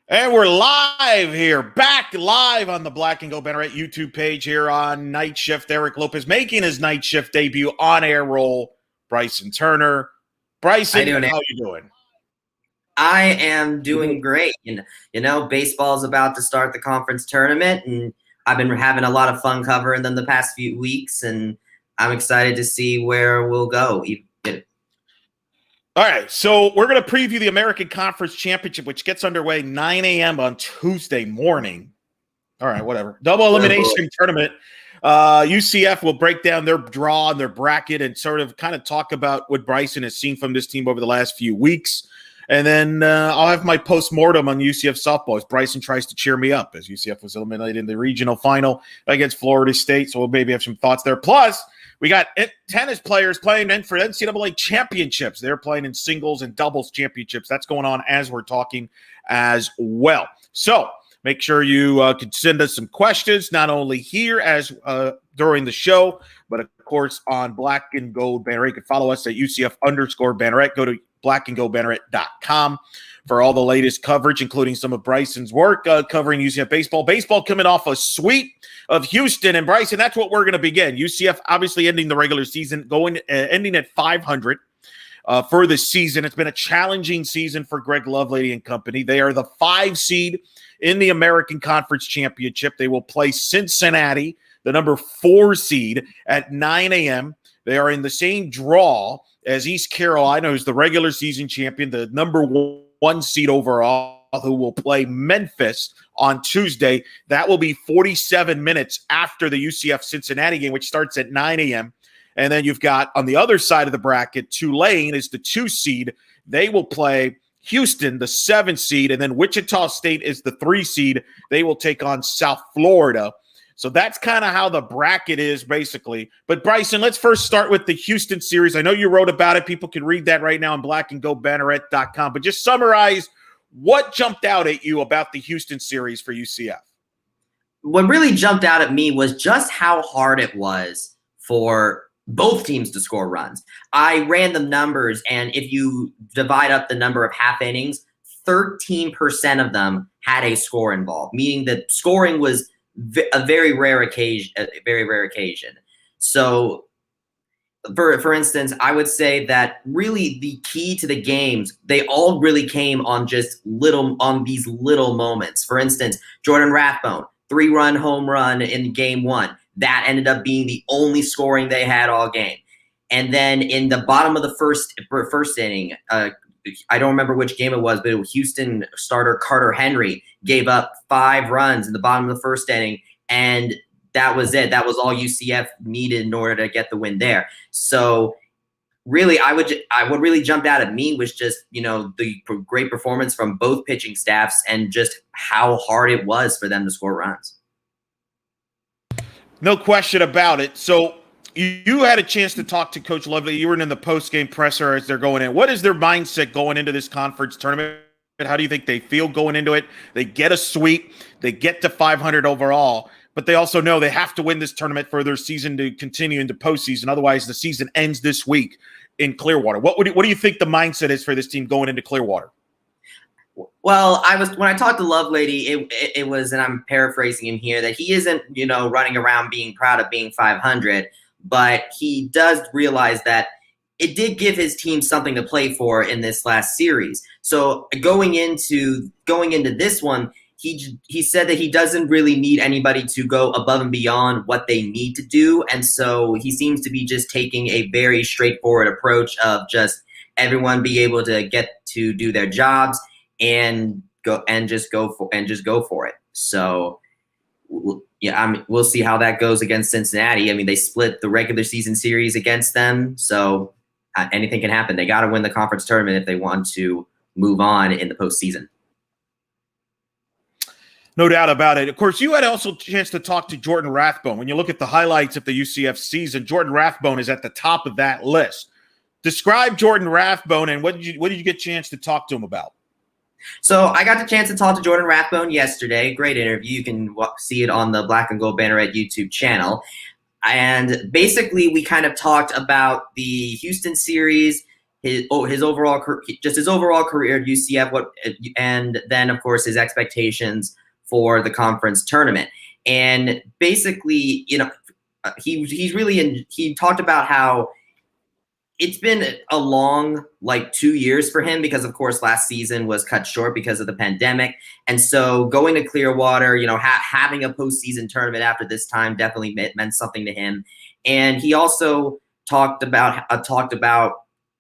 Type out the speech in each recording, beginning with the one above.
And we're live here, back live on the Black and Gold Banneret YouTube page here on Night Shift. Eric Lopez making his Night Shift debut on air role. Bryson Turner. Bryson, how you doing? I am doing great. And, baseball's about to start the conference tournament, and I've been having a lot of fun covering them the past few weeks, and I'm excited to see where we'll go. All right, so we're going to preview the American Conference Championship, which gets underway 9 a.m. on Tuesday morning. All right, whatever. Double elimination tournament. UCF will break down their draw and their bracket and sort of kind of talk about what Bryson has seen from this team over the last few weeks. And then I'll have my post-mortem on UCF Softball as Bryson tries to cheer me up as UCF was eliminated in the regional final against Florida State. So we'll maybe have some thoughts there. Plus, we got tennis players playing in for NCAA championships. They're playing in singles and doubles championships. That's going on as we're talking as well. So make sure you can send us some questions, not only here as during the show, but of course on Black and Gold Banneret. You can follow us at UCF_Banneret. Go to blackandgoldbanneret.com for all the latest coverage, including some of Bryson's work covering UCF baseball. Baseball coming off a sweep of Houston. And Bryson, that's what we're going to begin. UCF obviously ending the regular season, ending at 500 for the season. It's been a challenging season for Greg Lovelady and company. They are the 5 seed in the American Conference Championship. They will play Cincinnati, the number 4 seed, at 9 a.m. They are in the same draw as East Carolina, who's the regular season champion, the number 1 seed overall, who will play Memphis on Tuesday. That will be 47 minutes after the UCF Cincinnati game, which starts at 9 a.m. And then you've got on the other side of the bracket, Tulane is the 2 seed. They will play Houston, the 7 seed, and then Wichita State is the 3 seed. They will take on South Florida. So that's kind of how the bracket is, basically. But, Bryson, let's first start with the Houston series. I know you wrote about it. People can read that right now on blackandgoldbanneret.com. But just summarize what jumped out at you about the Houston series for UCF. What really jumped out at me was just how hard it was for both teams to score runs. I ran the numbers, and if you divide up the number of half innings, 13% of them had a score involved, meaning that scoring was a very rare occasion. So for instance, I would say that really the key to the games, they all really came on these little moments. For instance, Jordan Rathbone, 3-run home run in game 1. That ended up being the only scoring they had all game. And then in the bottom of the first inning, I don't remember which game it was, but Houston starter Carter Henry gave up 5 runs in the bottom of the first inning, and that was it. That was all UCF needed in order to get the win there. So really, what really jumped out at me was just, the great performance from both pitching staffs and just how hard it was for them to score runs. No question about it. So you had a chance to talk to Coach Lovelady. You were in the post-game presser as they're going in. What is their mindset going into this conference tournament? How do you think they feel going into it? They get a sweep. They get to 500 overall. But they also know they have to win this tournament for their season to continue into postseason. Otherwise, the season ends this week in Clearwater. What do you think the mindset is for this team going into Clearwater? Well, when I talked to Lovelady, it was, and I'm paraphrasing him here, that he isn't, running around being proud of being 500. But he does realize that it did give his team something to play for in this last series. So going into this one, he said that he doesn't really need anybody to go above and beyond what they need to do. And so he seems to be just taking a very straightforward approach of just everyone be able to get to do their jobs and go for it. So yeah, we'll see how that goes against Cincinnati. I mean, they split the regular season series against them, so anything can happen. They got to win the conference tournament if they want to move on in the postseason. No doubt about it. Of course, you had also a chance to talk to Jordan Rathbone. When you look at the highlights of the UCF season, Jordan Rathbone is at the top of that list. Describe Jordan Rathbone, and what did you get a chance to talk to him about? So I got the chance to talk to Jordan Rathbone yesterday. Great interview. You can see it on the Black and Gold Banneret YouTube channel. And basically, we kind of talked about the Houston series, his overall career at UCF, and then of course his expectations for the conference tournament. And basically, he talked about how it's been a long 2 years for him because of course last season was cut short because of the pandemic. And so going to Clearwater, having a postseason tournament after this time definitely meant something to him. And he also talked about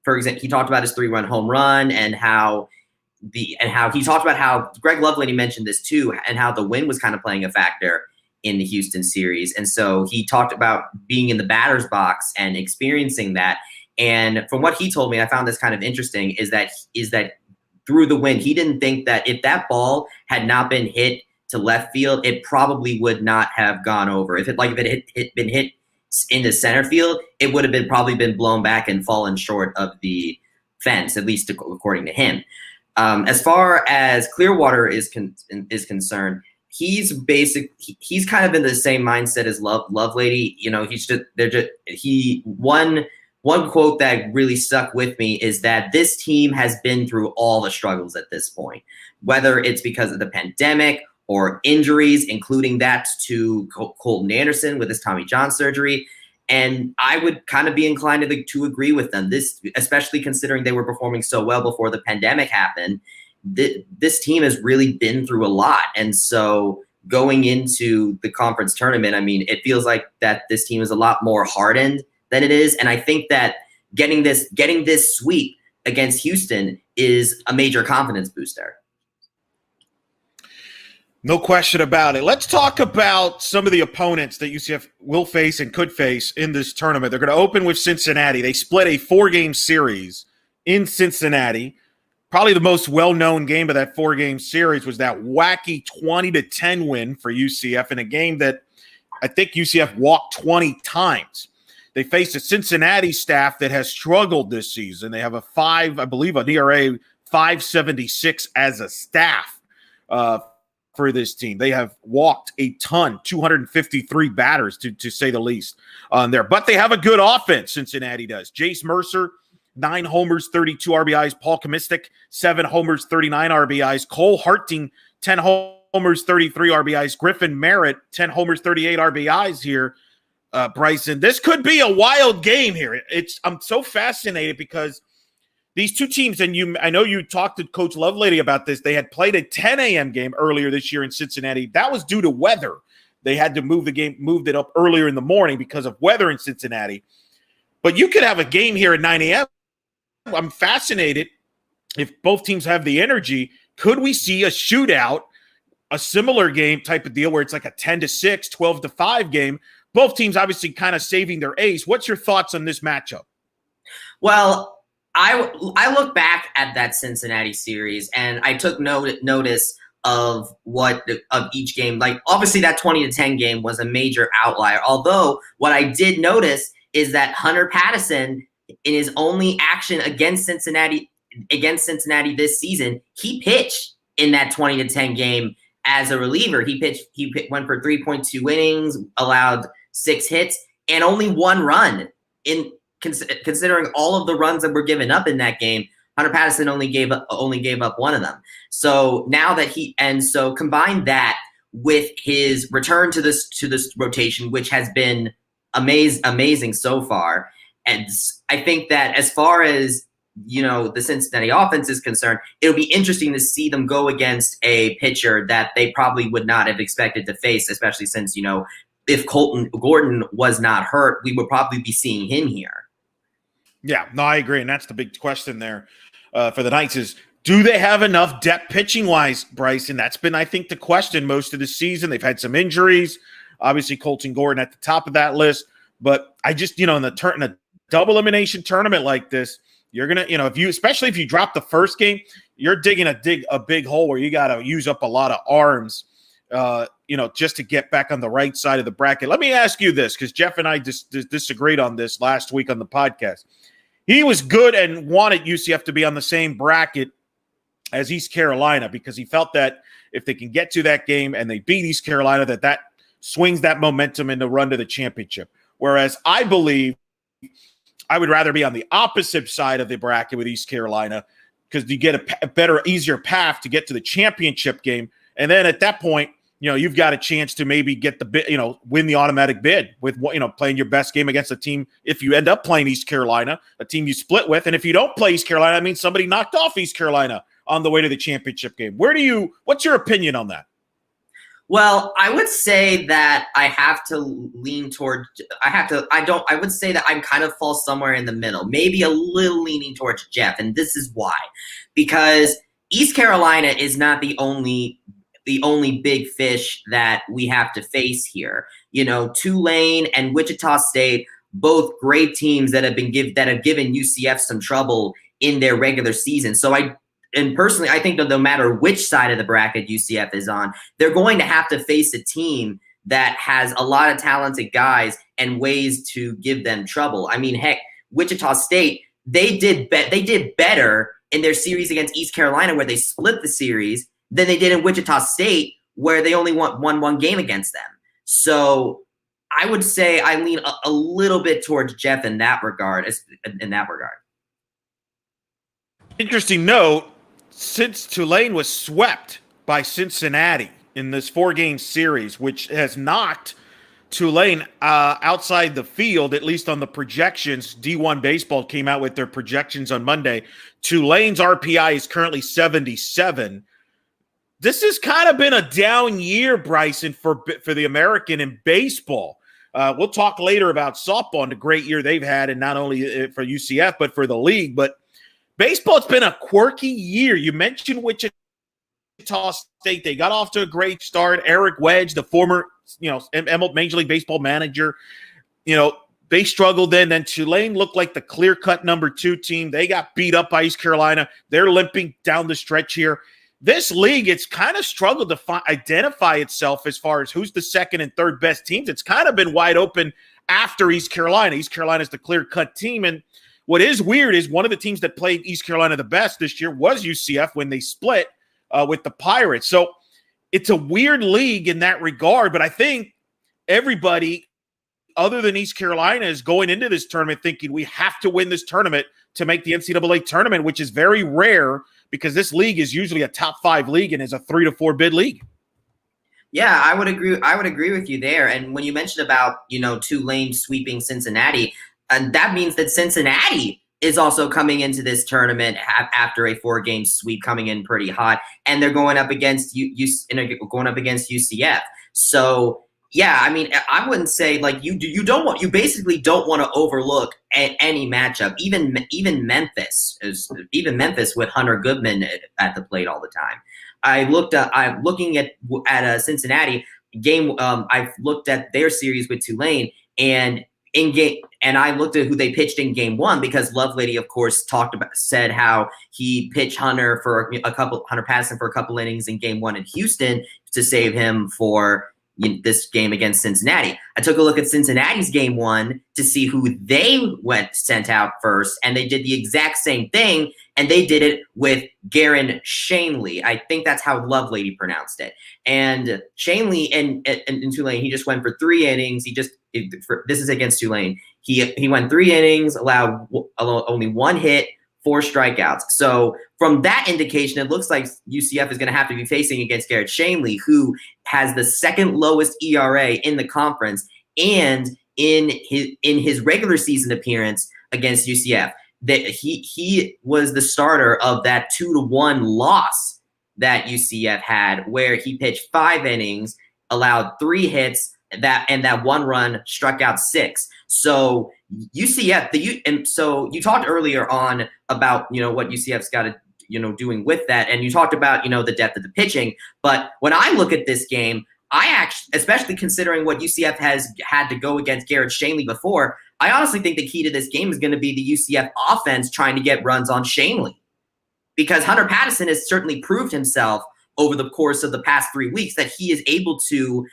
for example, he talked about his 3-run home run and how he talked about how Greg Lovelady mentioned this too, and how the wind was kind of playing a factor in the Houston series. And so he talked about being in the batter's box and experiencing that. And from what he told me, I found this kind of interesting, is that through the wind, he didn't think that if that ball had not been hit to left field, it probably would not have gone over. If it had been hit into center field, it would have probably been blown back and fallen short of the fence, at least according to him. As far as Clearwater is concerned, he's kind of in the same mindset as Lovelady. One quote that really stuck with me is that this team has been through all the struggles at this point, whether it's because of the pandemic or injuries, including that to Colton Anderson with his Tommy John surgery. And I would kind of be inclined to agree with them. This, especially considering they were performing so well before the pandemic happened, this team has really been through a lot. And so going into the conference tournament, I mean, it feels like that this team is a lot more hardened than it is. And I think that getting this sweep against Houston is a major confidence booster. No question about it. Let's talk about some of the opponents that UCF will face and could face in this tournament. They're going to open with Cincinnati. They split a 4-game series in Cincinnati. Probably the most well-known game of that 4-game series was that wacky 20-10 win for UCF in a game that I think UCF walked 20 times. They faced a Cincinnati staff that has struggled this season. They have an ERA 5.76 as a staff for this team. They have walked a ton, 253 batters to say the least on there. But they have a good offense, Cincinnati does. Jace Mercer, 9 homers, 32 RBIs. Paul Comistic, 7 homers, 39 RBIs. Cole Harting, 10 homers, 33 RBIs. Griffin Merritt, 10 homers, 38 RBIs here. Bryson, this could be a wild game here. I'm so fascinated because these two teams, and I know you talked to Coach Lovelady about this. They had played a 10 a.m. game earlier this year in Cincinnati. That was due to weather. They had to moved it up earlier in the morning because of weather in Cincinnati. But you could have a game here at 9 a.m. I'm fascinated if both teams have the energy. Could we see a shootout, a similar game type of deal where it's like a 10-6, 12-5 game? Both teams obviously kind of saving their ace. What's your thoughts on this matchup? Well, I look back at that Cincinnati series and I took notice of each game. Like obviously that 20-10 game was a major outlier. Although what I did notice is that Hunter Pattison, in his only action against Cincinnati this season, he pitched in that 20-10 game as a reliever. He went for 3.2 innings, allowed 6 hits, and only 1 run. Considering all of the runs that were given up in that game, Hunter Pattison only gave up 1 of them. So now that combine that with his return to this rotation, which has been amazing so far. And I think that as far as the Cincinnati offense is concerned, it'll be interesting to see them go against a pitcher that they probably would not have expected to face, especially since, if Colton Gordon was not hurt, we would probably be seeing him here. Yeah, no, I agree. And that's the big question there for the Knights is, do they have enough depth pitching-wise, Bryson? That's been, I think, the question most of the season. They've had some injuries. Obviously, Colton Gordon at the top of that list. But I just, in a double elimination tournament like this, you're going to, especially if you drop the first game, you're digging a big hole where you got to use up a lot of arms, just to get back on the right side of the bracket. Let me ask you this, because Jeff and I disagreed on this last week on the podcast. He was good and wanted UCF to be on the same bracket as East Carolina because he felt that if they can get to that game and they beat East Carolina, that swings that momentum in the run to the championship. Whereas I believe I would rather be on the opposite side of the bracket with East Carolina because you get a better, easier path to get to the championship game. And then at that point, you've got a chance to maybe get the bid, win the automatic bid with, playing your best game against a team. If you end up playing East Carolina, a team you split with, and if you don't play East Carolina, that means somebody knocked off East Carolina on the way to the championship game. What's your opinion on that? Well, I would say that I have to lean toward, I would say that I kind of fall somewhere in the middle, maybe a little leaning towards Jeff. And this is why, because East Carolina is not the only big fish that we have to face here. Tulane and Wichita State, both great teams that have given UCF some trouble in their regular season. Personally, I think that no matter which side of the bracket UCF is on, they're going to have to face a team that has a lot of talented guys and ways to give them trouble. I mean, heck, Wichita State, they did better in their series against East Carolina, where they split the series, than they did in Wichita State, where they only won one game against them. So I would say I lean a little bit towards Jeff in that regard. Interesting note, since Tulane was swept by Cincinnati in this 4-game series, which has knocked Tulane outside the field, at least on the projections. D1 Baseball came out with their projections on Monday. Tulane's RPI is currently 77. This has kind of been a down year, Bryson, for the American in baseball. We'll talk later about softball and the great year they've had, and not only for UCF, but for the league. But baseball, it's been a quirky year. You mentioned Wichita State. They got off to a great start. Eric Wedge, the former, Major League Baseball manager, they struggled then. Then Tulane looked like the clear-cut number 2 team. They got beat up by East Carolina. They're limping down the stretch here. This league, it's kind of struggled to identify itself as far as who's the second and third best teams. It's kind of been wide open after East Carolina. East Carolina's the clear-cut team. And what is weird is one of the teams that played East Carolina the best this year was UCF when they split with the Pirates. So it's a weird league in that regard, but I think everybody other than East Carolina is going into this tournament thinking we have to win this tournament to make the NCAA tournament, which is very rare because this league is usually a top 5 league and is a 3 to 4 bid league. Yeah, I would agree with you there. And when you mentioned about, Tulane sweeping Cincinnati, and that means that Cincinnati is also coming into this tournament after a 4-game sweep, coming in pretty hot, and they're going up against UCF. So yeah, I mean, I wouldn't say like you basically don't want to overlook any matchup, even Memphis with Hunter Goodman at the plate all the time. I'm looking at Cincinnati game. I've looked at their series with Tulane, and I looked at who they pitched in game 1 because Lovelady, of course, said how he pitched Hunter Patterson for a couple innings in game 1 in Houston to save him for this game against Cincinnati. I took a look at Cincinnati's game 1 to see who they sent out first, and they did the exact same thing, and they did it with Garen Shanley. I think that's how Lovelady pronounced it. And Shanley in Tulane, he just went for 3 innings. This is against Tulane. He went 3 innings, allowed only 1 hit, 4 strikeouts. So from that indication, it looks like UCF is going to have to be facing against Garrett Shanley, who has the second lowest ERA in the conference, and in his regular season appearance against UCF, that he was the starter of that 2-1 loss that UCF had, where he pitched 5 innings, allowed 3 hits, that 1 run, struck out 6. So UCF, and so you talked earlier on about what UCF's got to doing with that, and you talked about the depth of the pitching. But when I look at this game, I actually, especially considering what UCF has had to go against Garrett Shanley before, I honestly think the key to this game is going to be the UCF offense trying to get runs on Shanley, because Hunter Patterson has certainly proved himself over the course of the past 3 weeks that he is able to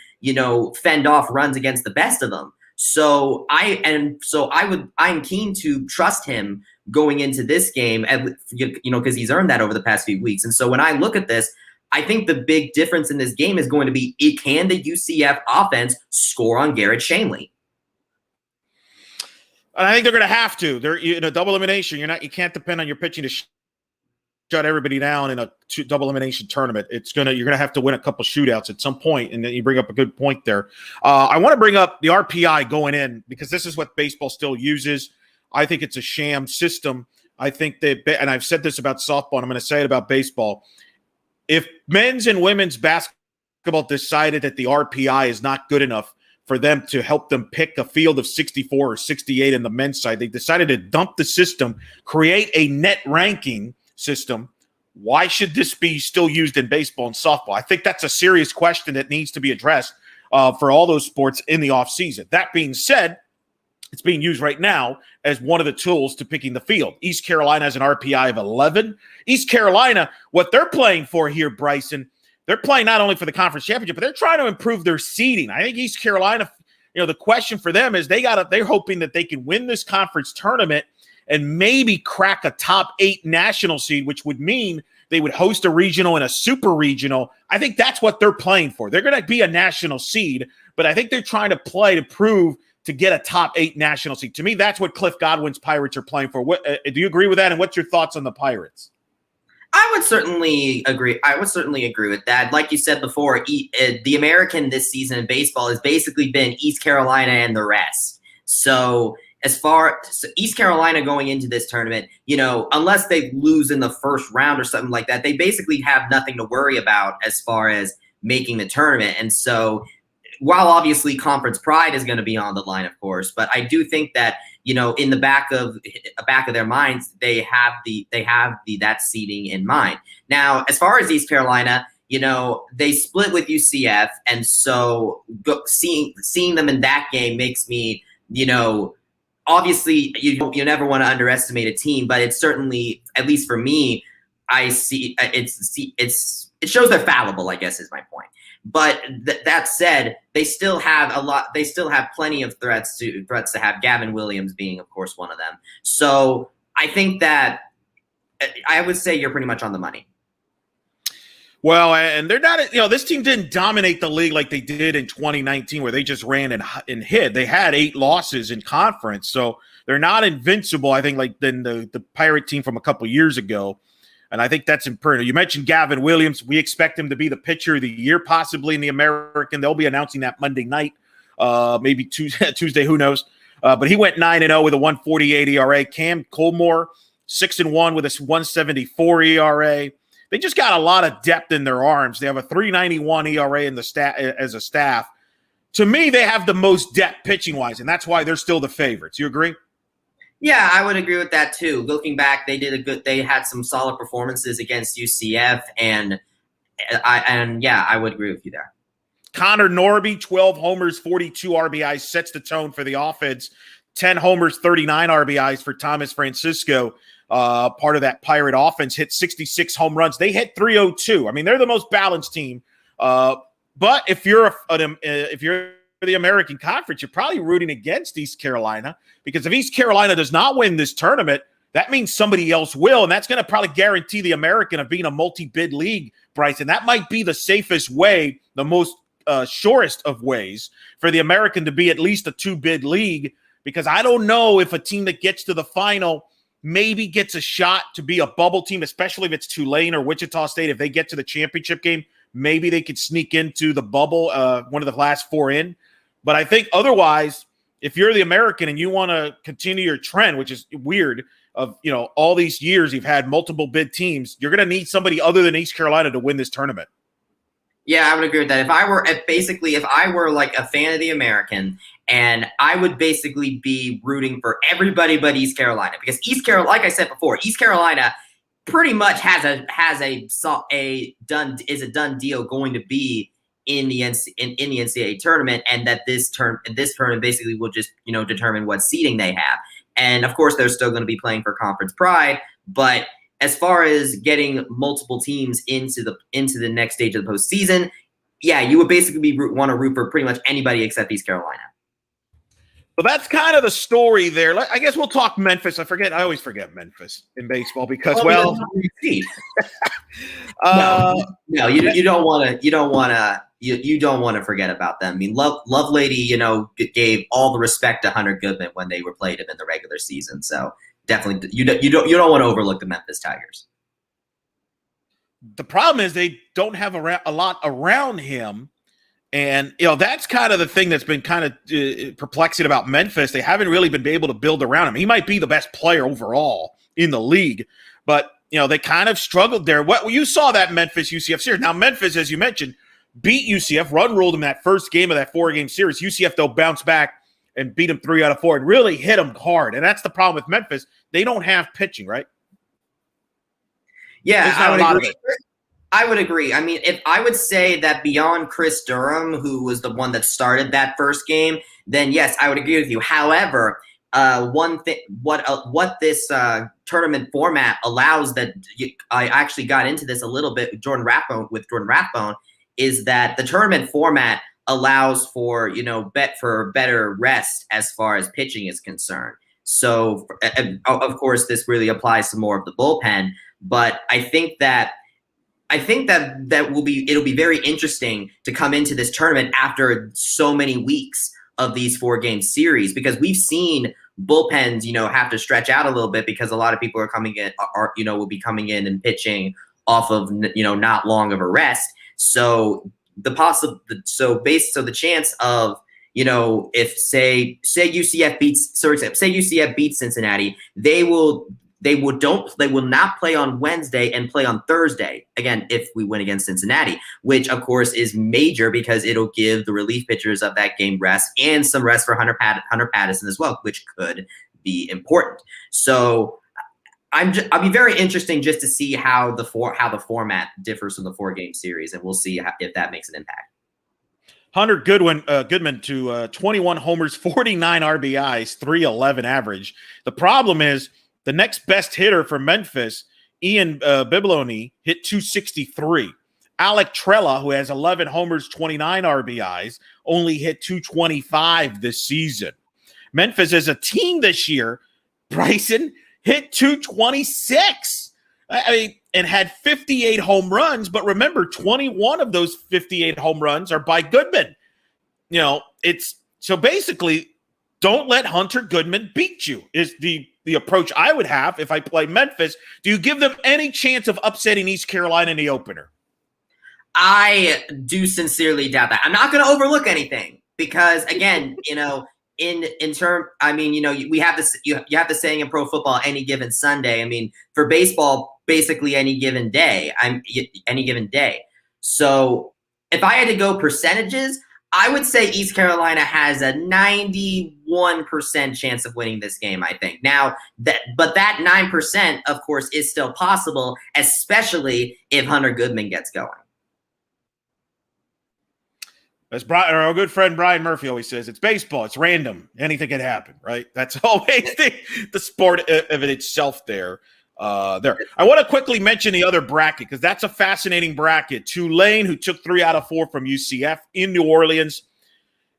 fend off runs against the best of them. So I'm keen to trust him going into this game, because he's earned that over the past few weeks. And so when I look at this, I think the big difference in this game is going to be, can the UCF offense score on Garrett Shanley? And I think they're going to have to. They're in a double elimination. You can't depend on your pitching to shut everybody down in a double elimination tournament. You're going to have to win a couple shootouts at some point, and then you bring up a good point there. I want to bring up the RPI going in because this is what baseball still uses. I think it's a sham system. I think and I've said this about softball, and I'm going to say it about baseball. If men's and women's basketball decided that the RPI is not good enough for them to help them pick a field of 64 or 68 in the men's side, they decided to dump the system, create a net ranking system. Why should this be still used in baseball and softball? I think that's a serious question that needs to be addressed for all those sports in the offseason. That being said, it's being used right now as one of the tools to picking the field. East Carolina has an RPI of 11. East Carolina, what they're playing for here, Bryson, they're playing not only for the conference championship, but they're trying to improve their seeding. I think East Carolina, the question for them is they're hoping that they can win this conference tournament and maybe crack a top 8 national seed, which would mean they would host a regional and a super regional. I think that's what they're playing for. They're going to be a national seed, but I think they're trying to play to prove to get a top 8 national seed. To me, that's what Cliff Godwin's Pirates are playing for. Do you agree with that? And what's your thoughts on the Pirates? I would certainly agree. With that. Like you said before, the American this season in baseball has basically been East Carolina and the rest. So East Carolina going into this tournament, unless they lose in the first round or something like that, they basically have nothing to worry about as far as making the tournament. And so while obviously conference pride is going to be on the line, of course, but I do think that, in the back of their minds, they have that seeding in mind. Now, as far as East Carolina, they split with UCF, and so seeing them in that game makes me, obviously you never want to underestimate a team, but it's certainly, at least for me, I see it shows they're fallible, I guess is my point. But that said, they still have plenty of threats to have, Gavin Williams being, of course, one of them. So I think that I would say you're pretty much on the money. Well, and they're not, this team didn't dominate the league like they did in 2019, where they just ran and hit. They had 8 losses in conference, so they're not invincible, I think, like than the Pirate team from a couple years ago. And I think that's important. You mentioned Gavin Williams. We expect him to be the pitcher of the year, possibly in the American. They'll be announcing that Monday night, maybe Tuesday, who knows. But he went 9-0 with a 1.48 ERA. Cam Colmore, 6-1 with a 1.74 ERA. They just got a lot of depth in their arms. They have a 3.91 ERA in the as a staff. To me, they have the most depth pitching-wise, and that's why they're still the favorites. You agree? Yeah, I would agree with that too. Looking back, they had some solid performances against UCF, and I would agree with you there. Connor Norby, 12 homers, 42 RBIs, sets the tone for the offense. 10 homers, 39 RBIs for Thomas Francisco. Part of that Pirate offense, hit 66 home runs. They hit 302. I mean, they're the most balanced team. But if you're the American Conference, you're probably rooting against East Carolina, because if East Carolina does not win this tournament, that means somebody else will, and that's going to probably guarantee the American of being a multi-bid league, Bryson. That might be the safest way, the most surest of ways for the American to be at least a 2-bid league, because I don't know if a team that gets to the final maybe gets a shot to be a bubble team, especially if it's Tulane or Wichita State. If they get to the championship game, maybe they could sneak into the bubble, one of the last 4 in. But I think otherwise, if you're the American and you want to continue your trend, which is weird, of all these years you've had multiple bid teams, you're going to need somebody other than East Carolina to win this tournament. Yeah, I would agree with that. If I were like a fan of the American, and I would basically be rooting for everybody but East Carolina, because East Carolina, like I said before, East Carolina pretty much is a done deal going to be in the NCAA tournament, and that this tournament basically will just determine what seeding they have. And of course, they're still going to be playing for conference pride, but as far as getting multiple teams into the next stage of the postseason, yeah, you would basically want to root for pretty much anybody except East Carolina. Well, that's kind of the story there. I guess we'll talk Memphis. I always forget Memphis in baseball because, no, you don't want you don't want to forget about them. I mean, Lovelady, gave all the respect to Hunter Goodman when they played him in the regular season. So definitely, you don't want to overlook the Memphis Tigers. The problem is they don't have a lot around him. And, that's kind of the thing that's been kind of perplexing about Memphis. They haven't really been able to build around him. He might be the best player overall in the league, but, they kind of struggled there. You saw that Memphis UCF series. Now, Memphis, as you mentioned, beat UCF, run-ruled them that first game of that 4-game series. UCF, though, bounced back and beat them 3 out of 4 and really hit them hard. And that's the problem with Memphis. They don't have pitching, right? Yeah, I would agree. I mean, if I would say that beyond Chris Durham, who was the one that started that first game, then yes, I would agree with you. However, one thing, what this tournament format allows that I actually got into this a little bit with Jordan Rathbone, is that the tournament format allows for better rest as far as pitching is concerned. So, of course, this really applies to more of the bullpen, but I think that it'll be very interesting to come into this tournament after so many weeks of these 4-game series, because we've seen bullpens, have to stretch out a little bit because a lot of people will be coming in and pitching off of, not long of a rest. So the chance of, if say UCF beats Cincinnati, they will not play on Wednesday and play on Thursday, again, if we win against Cincinnati, which, of course, is major because it'll give the relief pitchers of that game rest and some rest for Hunter Patterson as well, which could be important. So I'll be very interesting just to see how the format differs from the 4-game series, and we'll see if that makes an impact. Hunter Goodman to 21 homers, 49 RBIs, 311 average. The problem is, the next best hitter for Memphis, Ian Bibiloni, hit 263. Alec Trella, who has 11 homers, 29 RBIs, only hit 225 this season. Memphis as a team this year, Bryson, hit 226. And had 58 home runs, but remember, 21 of those 58 home runs are by Goodman. So basically, don't let Hunter Goodman beat you is the approach I would have if I play Memphis. Do you give them any chance of upsetting East Carolina in the opener? I do sincerely doubt that. I'm not going to overlook anything because, again, in term, we have this. You have the saying in pro football, any given Sunday. I mean, for baseball, basically any given day. Any given day. So if I had to go percentages, I would say East Carolina has a 91% chance of winning this game, I think. Now, that 9%, of course, is still possible, especially if Hunter Goodman gets going. As our good friend Brian Murphy always says, it's baseball. It's random. Anything can happen, right? That's always the sport of it itself there. I want to quickly mention the other bracket because that's a fascinating bracket. Tulane, who took 3 out of 4 from UCF in New Orleans.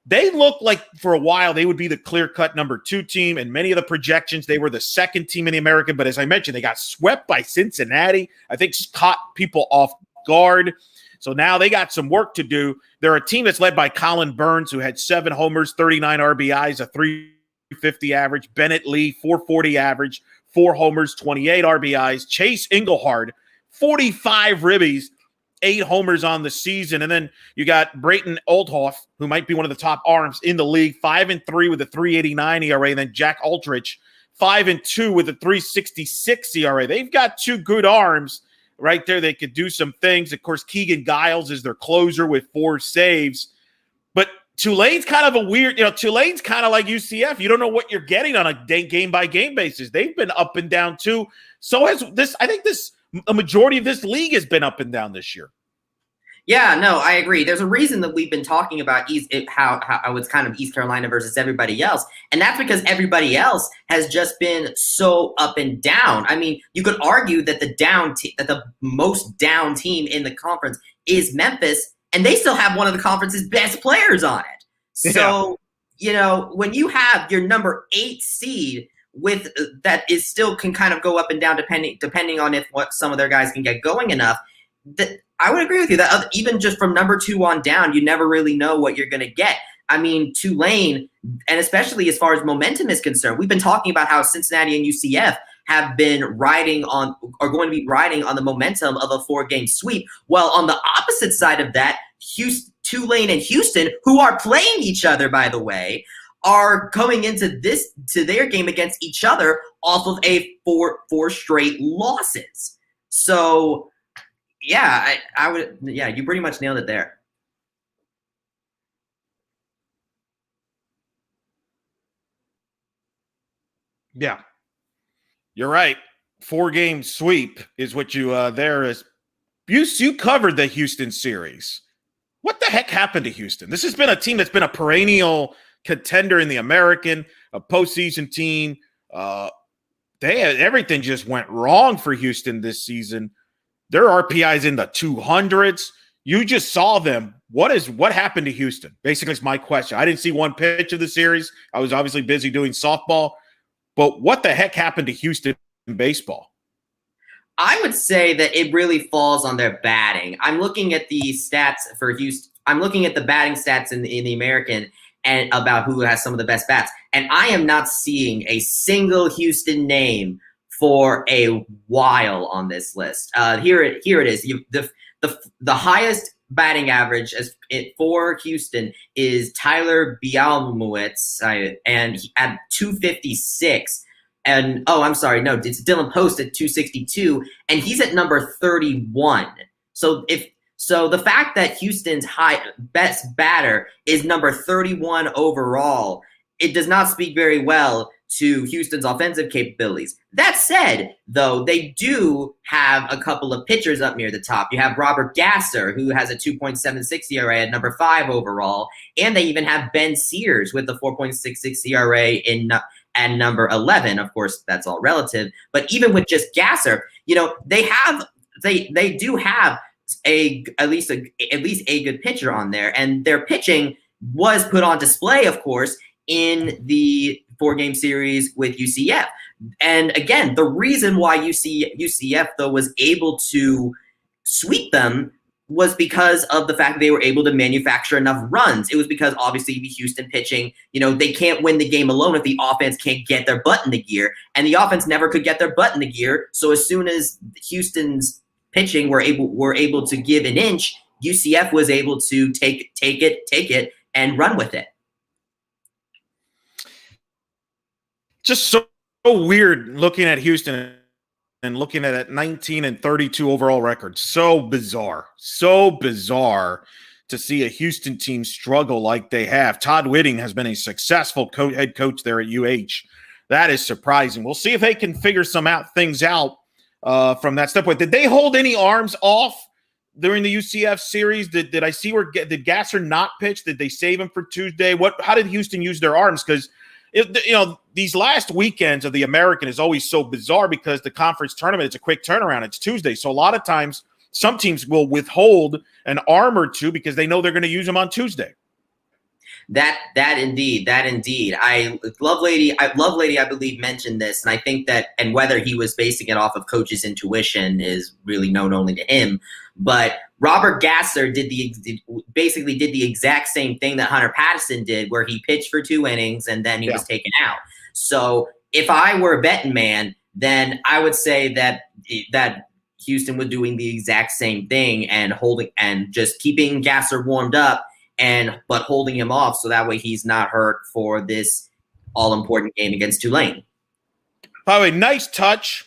They looked like for a while they would be the clear-cut number 2 team. And many of the projections, they were the 2nd team in the American. But as I mentioned, they got swept by Cincinnati. I think caught people off guard. So now they got some work to do. They're a team that's led by Colin Burns, who had 7 homers, 39 RBIs, a 350 average. Bennett Lee, 440 average, 4 homers, 28 RBIs. Chase Engelhard, 45 ribbies, 8 homers on the season. And then you got Brayton Oldhoff, who might be one of the top arms in the league, 5-3 with a 3.89 ERA. And then Jack Aldrich, 5-2 with a 3.66 ERA. They've got 2 good arms right there. They could do some things. Of course, Keegan Giles is their closer with 4 saves. But Tulane's kind of a weird, Tulane's kind of like UCF. You don't know what you're getting on a game-by-game basis. They've been up and down too. So has this. I think a majority of this league has been up and down this year. Yeah, no, I agree. There's a reason that we've been talking about how it's kind of East Carolina versus everybody else. And that's because everybody else has just been so up and down. I mean, you could argue that the most down team in the conference is Memphis, and they still have one of the conference's best players on it. So, when you have your number 8 seed with that is still can kind of go up and down depending on if what some of their guys can get going enough, that I would agree with you that even just from number 2 on down, you never really know what you're going to get. I mean, Tulane, and especially as far as momentum is concerned, we've been talking about how Cincinnati and UCF have been going to be riding on the momentum of a 4-game sweep. Well, on the opposite side of that, Tulane and Houston, who are playing each other, by the way, are coming into their game against each other off of four straight losses. So, yeah, I would, yeah, you pretty much nailed it there. Yeah, you're right. 4-game sweep is what you there is. You covered the Houston series. What the heck happened to Houston? This has been a team that's been a perennial contender in the American, a postseason team. Everything just went wrong for Houston this season. Their RPI's in the 200s. You just saw them. What happened to Houston? Basically, it's my question. I didn't see one pitch of the series. I was obviously busy doing softball. But what the heck happened to Houston in baseball? I would say that it really falls on their batting. I'm looking at the stats for Houston. I'm looking at the batting stats in the American and about who has some of the best bats. And I am not seeing a single Houston name for a while on this list. Here it is. The highest batting average for Houston is Tyler Bialmowitz, and at 256. And I'm sorry, no, it's Dylan Post at 262, and he's at number 31. So the fact that Houston's best batter is number 31 overall, it does not speak very well to Houston's offensive capabilities. That said, though, they do have a couple of pitchers up near the top. You have Robert Gasser, who has a 2.76 ERA at number 5 overall, and they even have Ben Sears with a 4.66 ERA at number 11. Of course, that's all relative. But even with just Gasser, they do have at least a good pitcher on there, and their pitching was put on display, of course, in the 4-game series with UCF. And again, the reason why UCF though was able to sweep them was because of the fact that they were able to manufacture enough runs. It was because obviously the Houston pitching, they can't win the game alone if the offense can't get their butt in the gear, and the offense never could get their butt in the gear. So as soon as Houston's pitching were able to give an inch, UCF was able to take it and run with it. Just so weird looking at Houston and looking at that 19-32 overall record. So bizarre to see a Houston team struggle like they have. Todd Whitting has been a successful head coach there at UH. That is surprising. We'll see if they can figure things out from that standpoint. Did they hold any arms off during the UCF series? Did I see did Gasser not pitch? Did they save him for Tuesday? How did Houston use their arms? Because these last weekends of the American is always so bizarre because the conference tournament, it's a quick turnaround. It's Tuesday. So a lot of times some teams will withhold an arm or two because they know they're going to use them on Tuesday. That indeed. Lovelady, I believe, mentioned this, and I think that, and whether he was basing it off of coach's intuition is really known only to him. But Robert Gasser basically did the exact same thing that Hunter Patterson did, where he pitched for 2 innings and then he was taken out. So if I were a betting man, then I would say that Houston was doing the exact same thing and just keeping Gasser warmed up, but holding him off so that way he's not hurt for this all-important game against Tulane. By the way, nice touch,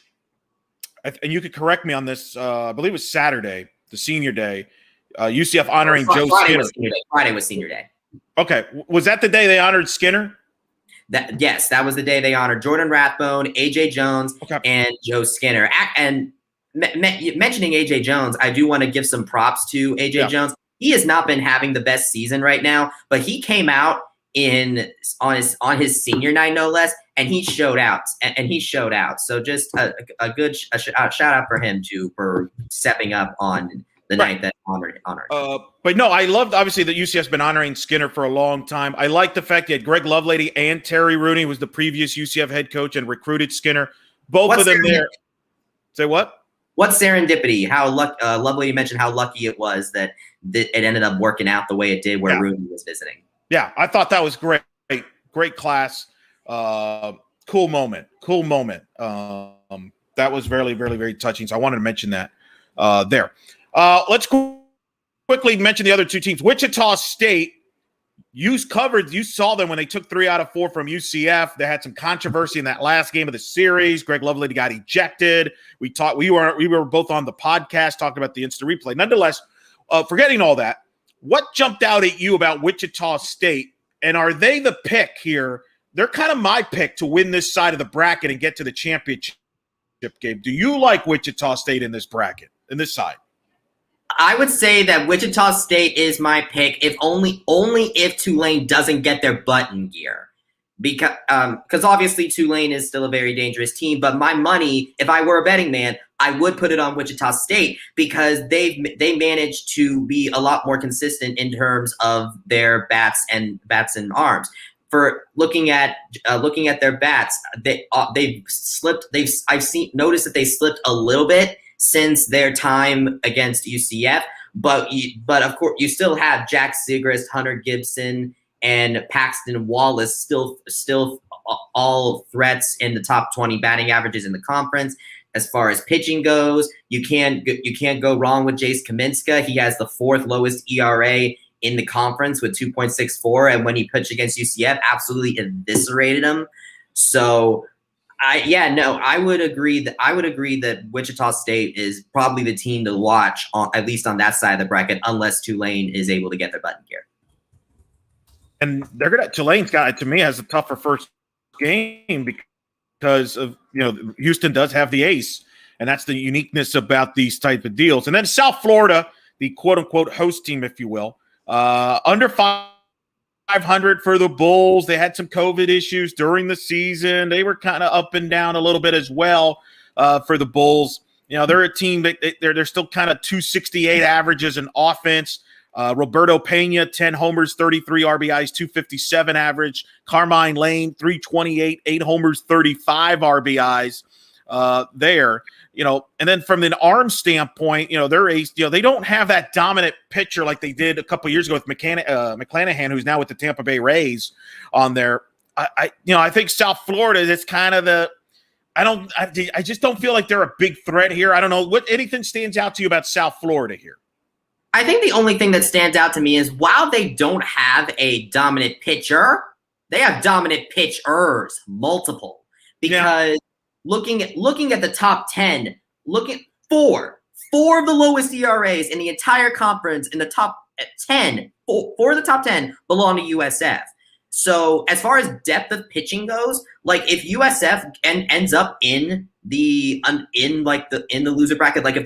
and you could correct me on this, I believe it was Saturday, the senior day, UCF honoring Joe Skinner. Friday was senior day. Okay. Was that the day they honored Skinner? Yes, that was the day they honored Jordan Rathbone, A.J. Jones, and Joe Skinner. And mentioning A.J. Jones, I do want to give some props to A.J. Jones. He has not been having the best season right now, but he came out on his senior night, no less, and he showed out. So just a good shout out for him too for stepping up on the night that honored. But no, I loved obviously that UCF's been honoring Skinner for a long time. I like the fact that Greg Lovelady and Terry Rooney was the previous UCF head coach and recruited Skinner. Both of them there. Say what? What's serendipity? How lovely you mentioned how lucky it was that it ended up working out the way it did where Rudy was visiting. Yeah, I thought that was great. Great class. Cool moment. That was very, very, very touching. So I wanted to mention that there. Let's quickly mention the other two teams. Wichita State, you saw them when they took 3 out of 4 from UCF. They had some controversy in that last game of the series. Greg Lovely got ejected. We were both on the podcast talking about the instant replay. Nonetheless, forgetting all that, what jumped out at you about Wichita State? And are they the pick here? They're kind of my pick to win this side of the bracket and get to the championship game. Do you like Wichita State in this bracket, in this side? I would say that Wichita State is my pick, if only if Tulane doesn't get their butt in gear. Because obviously Tulane is still a very dangerous team, but my money, if I were a betting man, I would put it on Wichita State because they managed to be a lot more consistent in terms of their bats and arms. For looking at their bats, they've slipped. Noticed that they slipped a little bit since their time against UCF, but of course you still have Jack Sigrist, Hunter Gibson, and Paxton Wallace still all threats in the top 20 batting averages in the conference. As far as pitching goes, you can't go wrong with Jace Kaminska. He has the 4th lowest ERA in the conference with 2.64, and when he pitched against UCF, absolutely eviscerated him. So I would agree that Wichita State is probably the team to watch, at least on that side of the bracket, unless Tulane is able to get their butt in gear. And Tulane's got, to me, has a tougher first game because of, Houston does have the ace, and that's the uniqueness about these type of deals. And then South Florida, the quote unquote host team, if you will, under 500 for the Bulls. They had some COVID issues during the season. They were kind of up and down a little bit as well for the Bulls. They're a team that they're still kind of 268 averages in offense. Roberto Pena, 10 homers, 33 RBIs, 257 average. Carmine Lane, 328, 8 homers, 35 RBIs there. And then from an arm standpoint, they're ace. They don't have that dominant pitcher like they did a couple of years ago with McClanahan, who's now with the Tampa Bay Rays on there. I think South Florida is kind of I just don't feel like they're a big threat here. I don't know anything stands out to you about South Florida here. I think the only thing that stands out to me is while they don't have a dominant pitcher, they have dominant pitchers, multiple. Because looking at the top 10, look at four of the lowest ERAs in the entire conference in the top 10. Four of the top 10 belong to USF. So as far as depth of pitching goes, like if USF ends up in the loser bracket, like if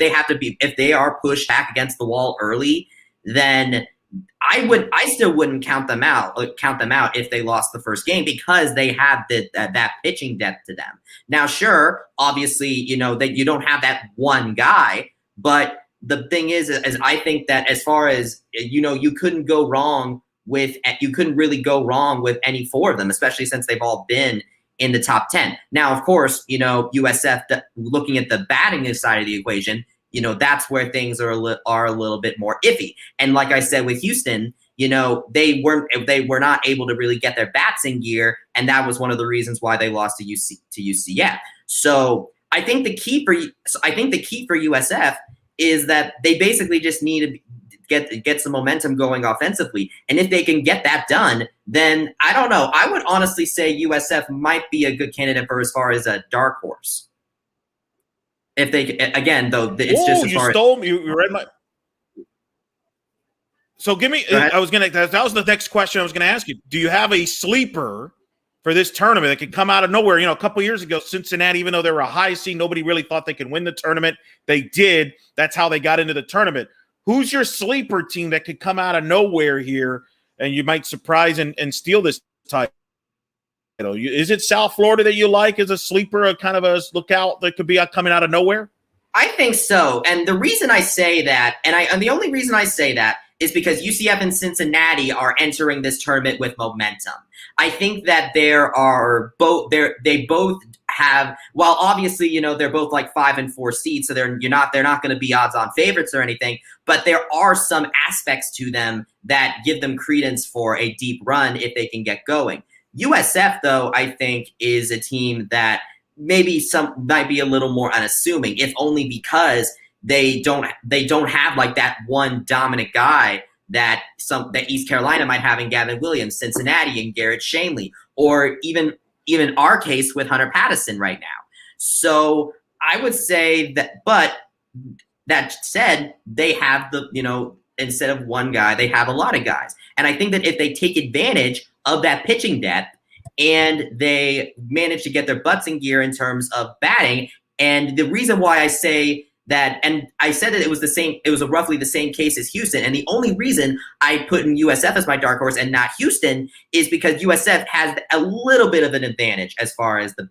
they are pushed back against the wall early, then I still wouldn't count them out if they lost the first game because they have that pitching depth to them. Now, sure, obviously, that you don't have that one guy, but the thing is I think that as far as you couldn't really go wrong with any 4 of them, especially since they've all been in the top 10. Now, of course, USF, looking at the batting side of the equation, that's where things are a little bit more iffy. And like I said with Houston, they were not able to really get their bats in gear, and that was one of the reasons why they lost to UCF. So I think the key for USF is that they basically just need to get some momentum going offensively. And if they can get that done, then I don't know. I would honestly say USF might be a good candidate for as far as a dark horse. If they, again, though, it's just as far as... You read my... So give me, that was the next question I was going to ask you. Do you have a sleeper for this tournament that could come out of nowhere? A couple of years ago, Cincinnati, even though they were a high seed, nobody really thought they could win the tournament. They did. That's how they got into the tournament. Who's your sleeper team that could come out of nowhere here and you might surprise and steal this title? Is it South Florida that you like as a sleeper, a kind of a lookout that could be coming out of nowhere? I think so. And the reason I say that, and the only reason I say that is because UCF and Cincinnati are entering this tournament with momentum. I think that they both have, while obviously, they're both like 5 and 4 seeds, so they're not going to be odds-on favorites or anything, but there are some aspects to them that give them credence for a deep run if they can get going. USF, though, I think is a team that maybe might be a little more unassuming, if only because they don't have like that one dominant guy that East Carolina might have in Gavin Williams, Cincinnati and Garrett Shanley, or even our case with Hunter Patterson right now. So I would say that, but that said, they have instead of one guy, they have a lot of guys. And I think that if they take advantage of that pitching depth and they manage to get their butts in gear in terms of batting, and the reason why I say that, and I said that it was roughly the same case as Houston, and the only reason I put in USF as my dark horse and not Houston is because USF has a little bit of an advantage as far as the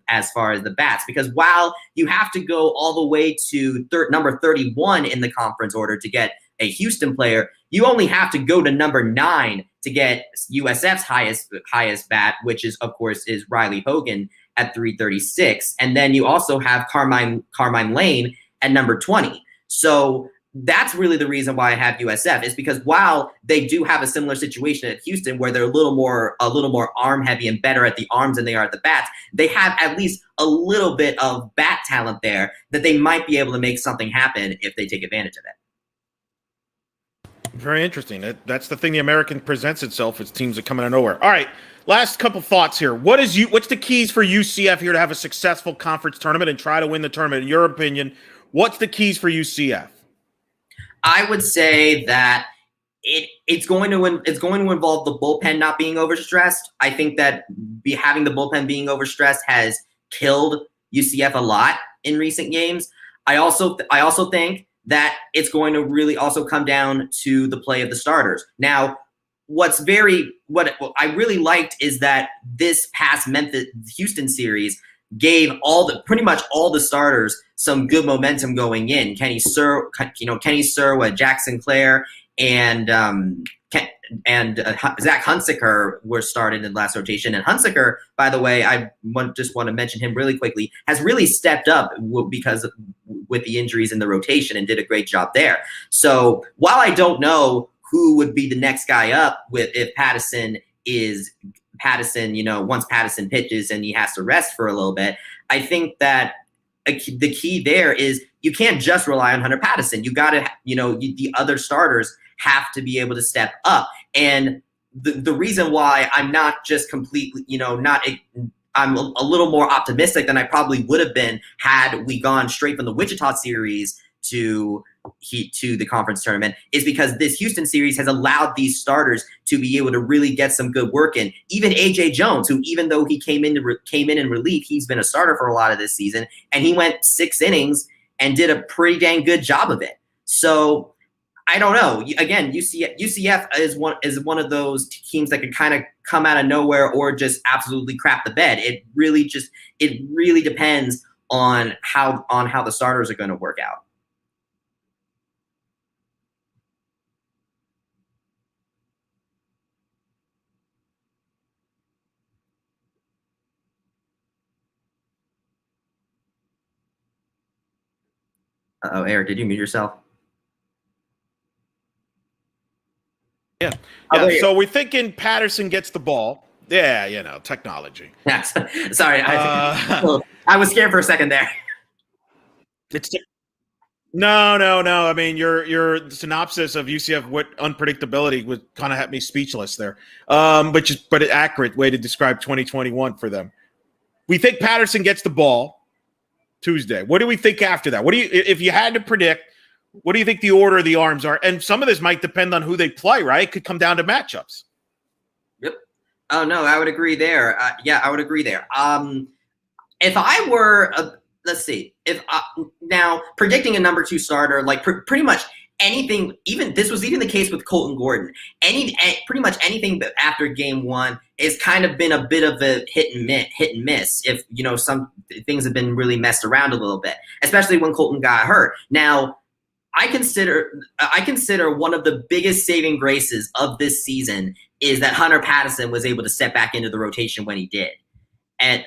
bats, because while you have to go all the way to number 31 in the conference order to get a Houston player, you only have to go to number 9 to get USF's highest bat, which is of course is Riley Hogan at 336, and then you also have Carmine Lane at number 20. So that's really the reason why I have USF, is because while they do have a similar situation at Houston where they're a little more arm heavy and better at the arms than they are at the bats, they have at least a little bit of bat talent there that they might be able to make something happen if they take advantage of it. Very interesting. That's the thing the American presents itself as teams that come out of nowhere. All right, last couple thoughts here. What's the keys for UCF here to have a successful conference tournament and try to win the tournament? In your opinion, what's the keys for UCF? I would say that it's going to involve the bullpen not being overstressed. I think that having the bullpen being overstressed has killed UCF a lot in recent games. I also think that it's going to really also come down to the play of the starters. Now, what I really liked is that this past Houston series gave pretty much all the starters some good momentum going in. Kenny Serwa, Jackson Clare, and Zach Hunziger were started in the last rotation. And Hunziger, by the way, just want to mention him really quickly, has really stepped up with the injuries in the rotation and did a great job there. So while I don't know who would be the next guy up if Patterson, once Patterson pitches and he has to rest for a little bit, I think that the key there is you can't just rely on Hunter Patterson. You got to, the other starters have to be able to step up. And the reason why I'm not just completely, I'm a little more optimistic than I probably would have been had we gone straight from the Wichita series to the conference tournament is because this Houston series has allowed these starters to be able to really get some good work in. Even AJ Jones, who even though he came in in relief, he's been a starter for a lot of this season, and he went 6 innings and did a pretty dang good job of it. So I don't know. Again, UCF is one of those teams that can kind of come out of nowhere or just absolutely crap the bed. It really depends on how the starters are going to work out. Uh-oh, Eric, did you mute yourself? Yeah. So we're thinking Patterson gets the ball. Yeah, technology. Yes. Sorry, I was scared for a second there. No. I mean, your synopsis of UCF unpredictability would kind of have me speechless there. But an accurate way to describe 2021 for them. We think Patterson gets the ball Tuesday. What do we think after that? If you had to predict, what do you think the order of the arms are? And some of this might depend on who they play, right? It could come down to matchups. Yep. Oh, no, I would agree there. I would agree there. If I were, let's see, now predicting a number 2 starter, like pretty much anything, this was even the case with Colton Gordon. Pretty much anything after game 1 has kind of been a bit of a hit and miss. If, some things have been really messed around a little bit, especially when Colton got hurt. Now, I consider one of the biggest saving graces of this season is that Hunter Patterson was able to step back into the rotation when he did. And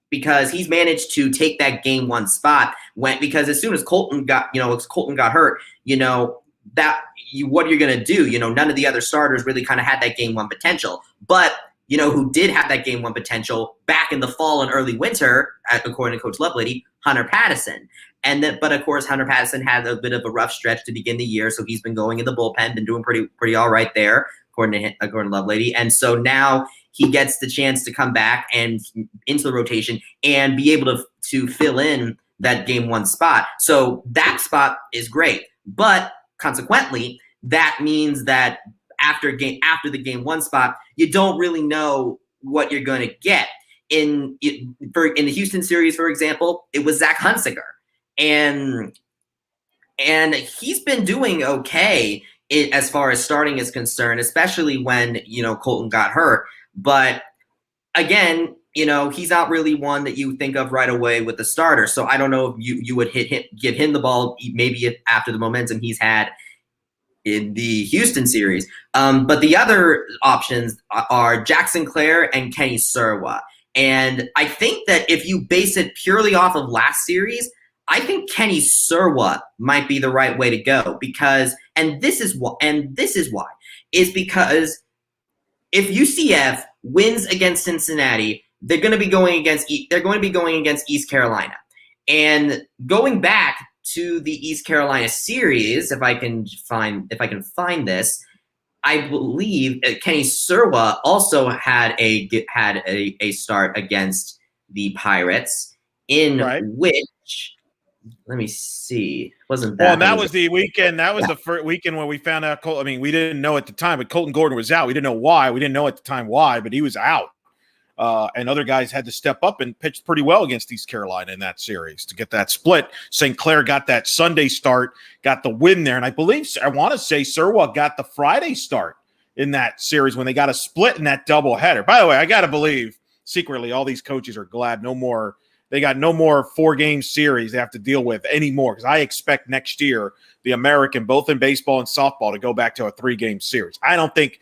because he's managed to take that game one spot because as soon as Colton got hurt, what you're going to do, none of the other starters really kind of had that game one potential, but who did have that game one potential back in the fall and early winter, according to Coach Lovelady, Hunter Patterson. But of course, Hunter Patterson had a bit of a rough stretch to begin the year, so he's been going in the bullpen, been doing pretty all right there, according to Lovelady. And so now he gets the chance to come back and into the rotation and be able to fill in that game one spot. So that spot is great, but consequently, that means that after the game one spot, you don't really know what you're going to get. In the Houston series, for example, it was Zach Hunziger, and he's been doing okay as far as starting is concerned, especially when Colton got hurt. But again, he's not really one that you think of right away with the starter. So I don't know if you would give him the ball maybe after the momentum he's had in the Houston series. But the other options are Jack Sinclair and Kenny Serwa. And I think that if you base it purely off of last series, I think Kenny Serwa might be the right way to go because this is why, because if UCF wins against Cincinnati, they're going to be going against East Carolina. And going back to the East Carolina series, if I can find this, I believe Kenny Serwa also had a start against the Pirates in which, let me see, wasn't that? Well, that was the weekend. That was the first weekend when we found out. We didn't know at the time, but Colton Gordon was out. We didn't know why. We didn't know at the time why, but he was out. And other guys had to step up and pitched pretty well against East Carolina in that series to get that split. St. Clair got that Sunday start, got the win there. And I want to say Serwa got the Friday start in that series when they got a split in that doubleheader. By the way, I got to believe secretly all these coaches are glad they got no more 4-game series they have to deal with anymore because I expect next year the American, both in baseball and softball, to go back to a 3-game series. I don't think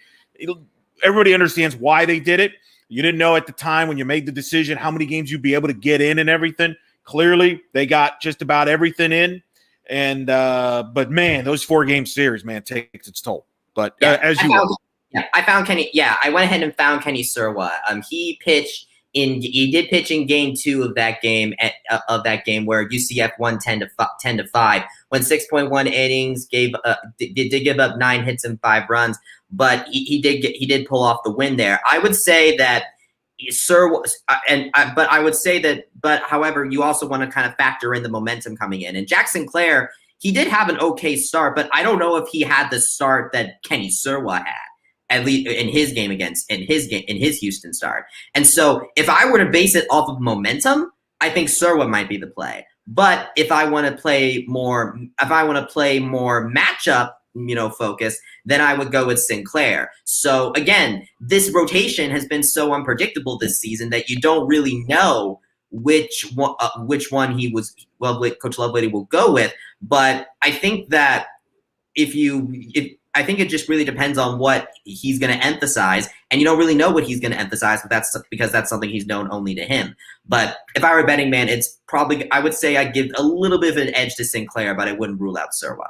everybody understands why they did it. You didn't know at the time when you made the decision how many games you'd be able to get in and everything. Clearly, they got just about everything in. And but man, those 4-game series, man, takes its toll. But I found Kenny. Yeah, I went ahead and found Kenny Serwa. He did pitch in game 2 of that game where UCF won 10-5. Went 6.1 innings, did give up 9 hits and 5 runs, but he did pull off the win there. I would say that however, you also want to kind of factor in the momentum coming in. And Jack Sinclair, he did have an okay start, but I don't know if he had the start that Kenny Serwa had, at least in his Houston start. And so if I were to base it off of momentum, I think Serwa might be the play. But if I want to play more matchup, focus, then I would go with Sinclair. So again, this rotation has been so unpredictable this season that you don't really know which one Coach Lovelady will go with. But I think that I think it just really depends on what he's going to emphasize, and you don't really know what he's going to emphasize, but that's because that's something he's known only to him. But if I were a betting man, it's probably, I would say I'd give a little bit of an edge to Sinclair, but I wouldn't rule out Serwa.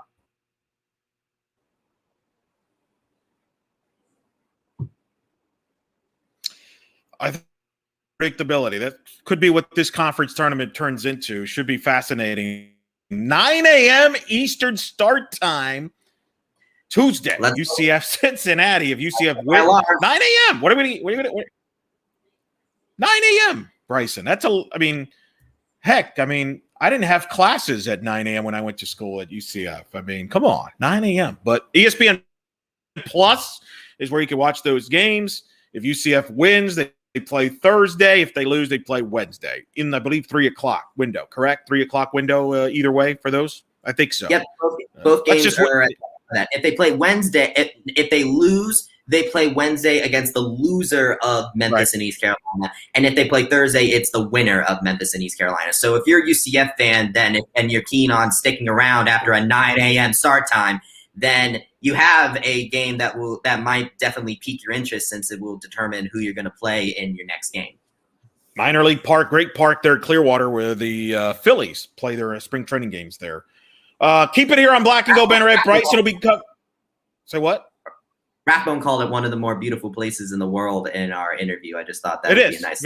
I think predictability, that could be what this conference tournament turns into. Should be fascinating. 9 a.m. Eastern start time. Tuesday, UCF Cincinnati. If UCF wins, 9 a.m. What are we 9 a.m. Bryson. Heck, I didn't have classes at 9 a.m. when I went to school at UCF. Come on, 9 a.m. But ESPN Plus is where you can watch those games. If UCF wins, they play Thursday. If they lose, they play Wednesday in, I believe, 3 o'clock window. Correct? 3 o'clock window either way for those? I think so. Yep, both games are that. If they play Wednesday, if they lose, they play Wednesday against the loser of Memphis and East Carolina. And if they play Thursday, it's the winner of Memphis and East Carolina. So if you're a UCF fan and you're keen on sticking around after a 9 a.m. start time, then you have a game that might definitely pique your interest, since it will determine who you're going to play in your next game. Minor League Park, great park there at Clearwater, where the Phillies play their spring training games there. Keep it here on Black and Gold Banneret. Bryson will be say what? Rathbone called it one of the more beautiful places in the world in our interview. I just thought that would be a nice.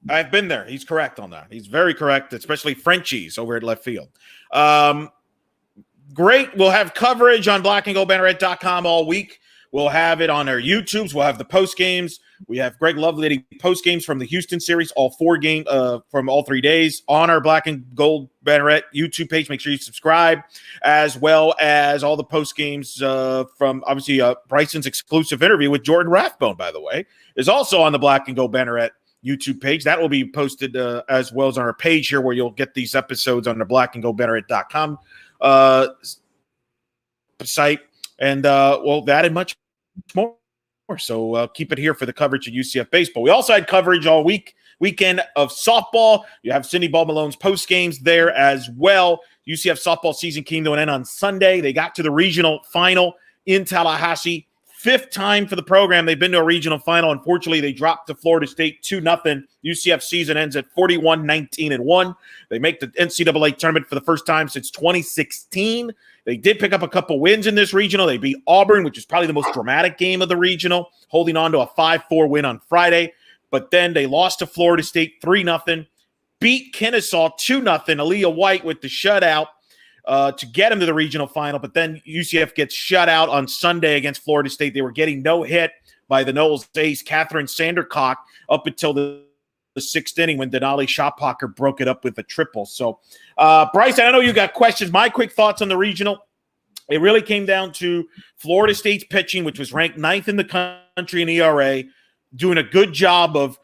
I've been there. He's correct on that. He's very correct, especially Frenchies over at left field. Great. We'll have coverage on blackandgoldbanneret.com all week. We'll have it on our YouTubes. We'll have the post games. We have Greg Lovelady post games from the Houston series, all 4 games from all 3 days on our Black and Gold Banneret YouTube page. Make sure you subscribe, as well as all the post games from obviously Bryson's exclusive interview with Jordan Rathbone, by the way, is also on the Black and Gold Banneret YouTube page. That will be posted as well as on our page here, where you'll get these episodes on the blackandgoldbanneret.com site. And that and much more. So keep it here for the coverage of UCF baseball. We also had coverage all weekend of softball. You have Cindy Ball Malone's post games there as well. UCF softball season came to an end on Sunday. They got to the regional final in Tallahassee. 5th time for the program. They've been to a regional final. Unfortunately, they dropped to Florida State 2-0. UCF season ends at 41-19-1. They make the NCAA tournament for the first time since 2016. They did pick up a couple wins in this regional. They beat Auburn, which is probably the most dramatic game of the regional, holding on to a 5-4 win on Friday. But then they lost to Florida State 3-0, beat Kennesaw 2-0. Aaliyah White with the shutout to get him to the regional final. But then UCF gets shut out on Sunday against Florida State. They were getting no hit by the Knowles ace, Catherine Sandercock, up until the 6th inning when Denali Shoppocker broke it up with a triple. So, Bryson, I know you got questions. My quick thoughts on the regional. It really came down to Florida State's pitching, which was ranked 9th in the country in ERA, doing a good job of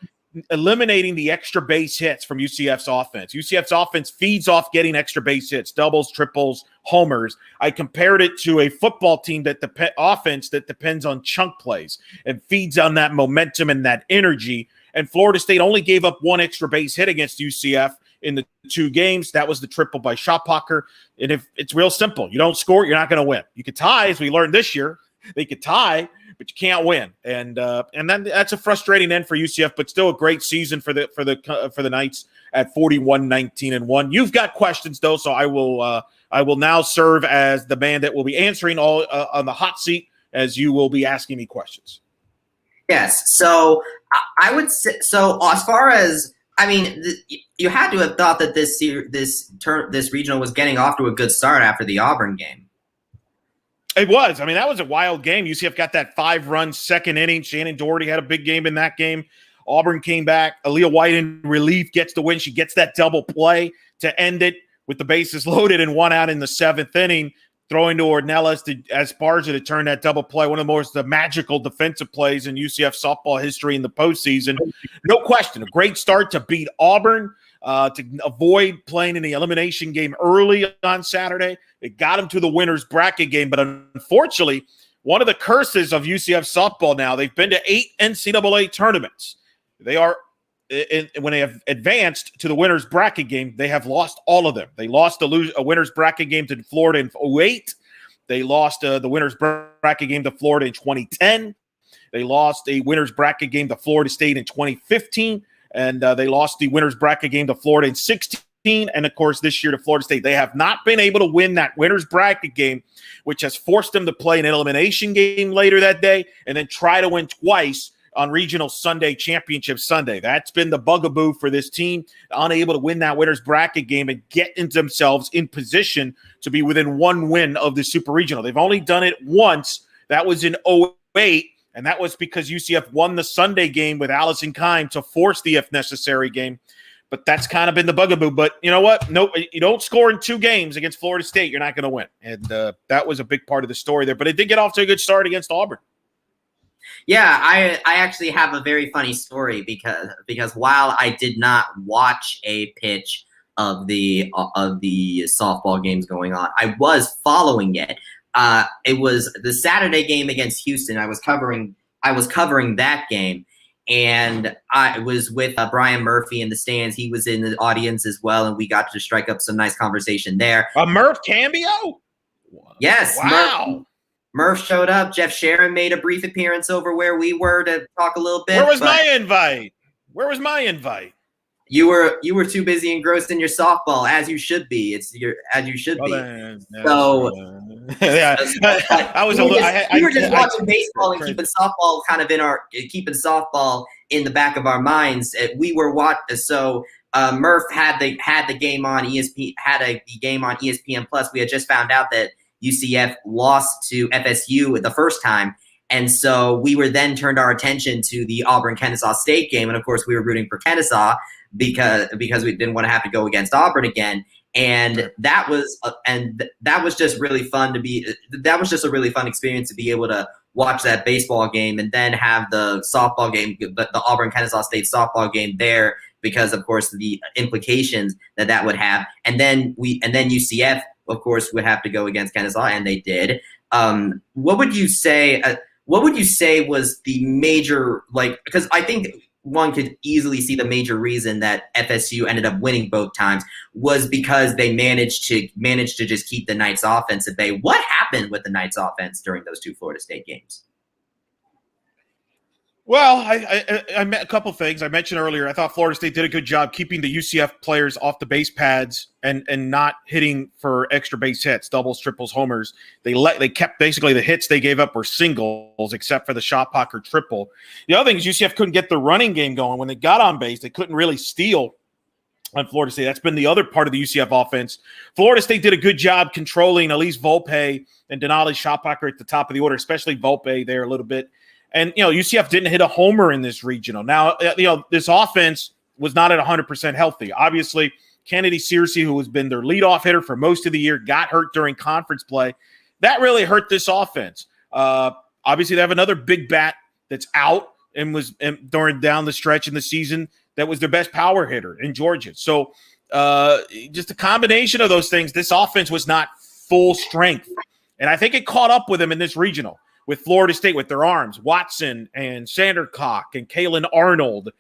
eliminating the extra base hits from UCF's offense. UCF's offense feeds off getting extra base hits, doubles, triples, homers. I compared it to a football team that offense that depends on chunk plays and feeds on that momentum and that energy. And Florida State only gave up 1 extra base hit against UCF in the 2 games. That was the triple by Shoppocker. And if it's real simple, you don't score, you're not going to win. You could tie, as we learned this year. They could tie, but you can't win. And then that's a frustrating end for UCF, but still a great season for the Knights at 41-19-1. You've got questions though, so I will now serve as the man that will be answering all on the hot seat, as you will be asking me questions. Yes. So I would say, so as far as, I mean, you had to have thought that this regional was getting off to a good start after the Auburn game. It was. I mean, that was a wild game. UCF got that 5-run second inning. Shannon Doherty had a big game in that game. Auburn came back. Aaliyah White in relief gets the win. She gets that double play to end it with the bases loaded and 1 out in the 7th inning, throwing to Ornelas to Esparza to turn that double play. One of the magical defensive plays in UCF softball history in the postseason. No question. A great start to beat Auburn, to avoid playing in the elimination game early on Saturday. It got them to the winner's bracket game, but unfortunately, one of the curses of UCF softball now, they've been to 8 NCAA tournaments. They are, when they have advanced to the winner's bracket game, they have lost all of them. They lost a winner's bracket game to Florida in 2008. They lost the winner's bracket game to Florida in 2010. They lost a winner's bracket game to Florida State in 2015. And they lost the winner's bracket game to Florida in 2016. And, of course, this year to Florida State. They have not been able to win that winner's bracket game, which has forced them to play an elimination game later that day and then try to win twice on Regional Sunday Championship Sunday. That's been the bugaboo for this team, unable to win that winner's bracket game and get themselves in position to be within 1 win of the Super Regional. They've only done it once. That was in 2008. And that was because UCF won the Sunday game with Allison Kime to force the if necessary game. But that's kind of been the bugaboo. But you know what? No, you don't score in 2 games against Florida State, you're not going to win. And that was a big part of the story there. But it did get off to a good start against Auburn. Yeah, I actually have a very funny story because while I did not watch a pitch of the softball games going on, I was following it. It was the Saturday game against Houston. I was covering that game, and I was with Brian Murphy in the stands. He was in the audience as well, and we got to strike up some nice conversation there. A Murph cameo? Yes. Wow. Murph showed up. Jeff Sharon made a brief appearance over where we were to talk a little bit. Where was my invite? You were too busy engrossed in your softball, as you should be. As you should be. Yeah, we were just watching baseball and keeping softball in the back of our minds. We were Murph had the game on ESPN, the game on ESPN Plus. We had just found out that UCF lost to FSU the first time. And so we were then turned our attention to the Auburn-Kennesaw State game. And of course we were rooting for Kennesaw because we didn't want to have to go against Auburn again. And that was just really fun that was just a really fun experience to be able to watch that baseball game and then have the softball game, the Auburn-Kennesaw State softball game there, because of course the implications that would have. And then UCF, of course, would have to go against Kennesaw, and they did. What would you say was the major, because I think one could easily see the major reason that FSU ended up winning both times was because they managed to just keep the Knights offense at bay. What happened with the Knights offense during those two Florida State games? Well, I met a couple things. I mentioned earlier, I thought Florida State did a good job keeping the UCF players off the base pads and not hitting for extra base hits, doubles, triples, homers. They kept basically the hits they gave up were singles, except for the shot puck or triple. The other thing is UCF couldn't get the running game going. When they got on base, they couldn't really steal on Florida State. That's been the other part of the UCF offense. Florida State did a good job controlling at least Volpe and Denali's shot pucker at the top of the order, especially Volpe there a little bit. And, UCF didn't hit a homer in this regional. Now, this offense was not at 100% healthy. Obviously, Kennedy Searcy, who has been their leadoff hitter for most of the year, got hurt during conference play. That really hurt this offense. Obviously, they have another big bat that's out and was during down the stretch in the season that was their best power hitter in Georgia. So just a combination of those things, this offense was not full strength. And I think it caught up with them in this regional. With Florida State, with their arms, Watson and Sandercock and Kalen Arnold.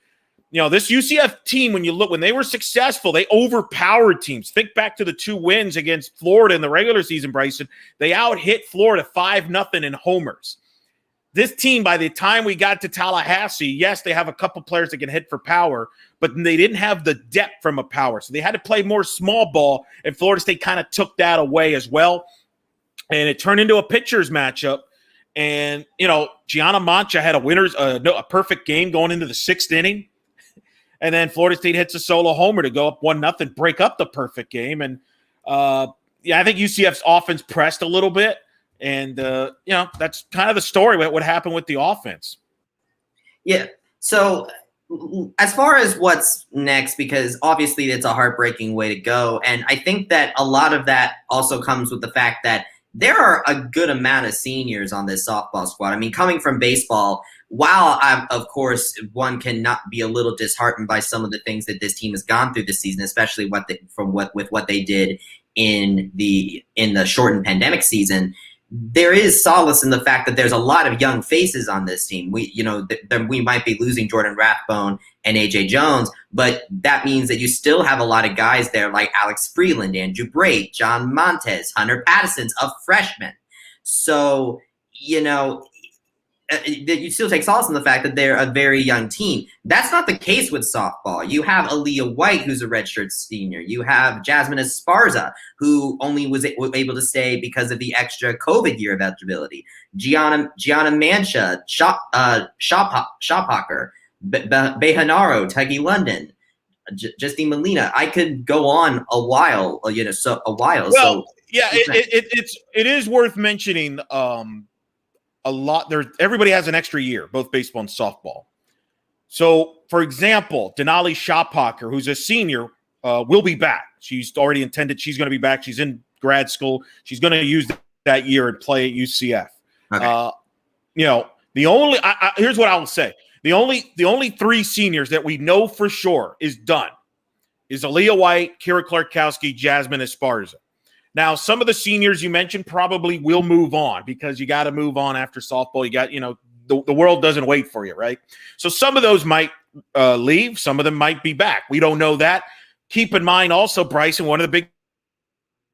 This UCF team, when they were successful, they overpowered teams. Think back to the 2 wins against Florida in the regular season, Bryson. They out-hit Florida 5-0 in homers. This team, by the time we got to Tallahassee, yes, they have a couple players that can hit for power, but they didn't have the depth from a power. So they had to play more small ball, and Florida State kind of took that away as well. And it turned into a pitcher's matchup. And, Gianna Mancha had a perfect game going into the 6th inning. And then Florida State hits a solo homer to go up 1-0, break up the perfect game. And, I think UCF's offense pressed a little bit. And, that's kind of the story what happened with the offense. Yeah. So as far as what's next, because obviously it's a heartbreaking way to go. And I think that a lot of that also comes with the fact that there are a good amount of seniors on this softball squad. I mean, coming from baseball, while of course one cannot be a little disheartened by some of the things that this team has gone through this season, especially with what they did in the shortened pandemic season, there is solace in the fact that there's a lot of young faces on this team. We might be losing Jordan Rathbone and AJ Jones, but that means that you still have a lot of guys there like Alex Freeland, Andrew Brait, John Montez, Hunter Pattison's a freshman. So, you still take solace in the fact that they're a very young team. That's not the case with softball. You have Aaliyah White, who's a redshirt senior. You have Jasmine Esparza, who only was able to stay because of the extra COVID year of eligibility. Gianna Mancha, Shophocker, Bejanaro, Tuggy London, Justine Molina. I could go on a while. Well, yeah, it is worth mentioning. Everybody has an extra year, both baseball and softball. So, for example, Denali Shophocker, who's a senior, will be back. She's already intended she's going to be back. She's in grad school. She's going to use that year and play at UCF. Okay. Here's what I will say. The only 3 seniors that we know for sure is done is Aaliyah White, Kira Klarkowski, Jasmine Esparza. Now, some of the seniors you mentioned probably will move on because you got to move on after softball. You got, the world doesn't wait for you, right? So some of those might leave. Some of them might be back. We don't know that. Keep in mind also, Bryson, one of the big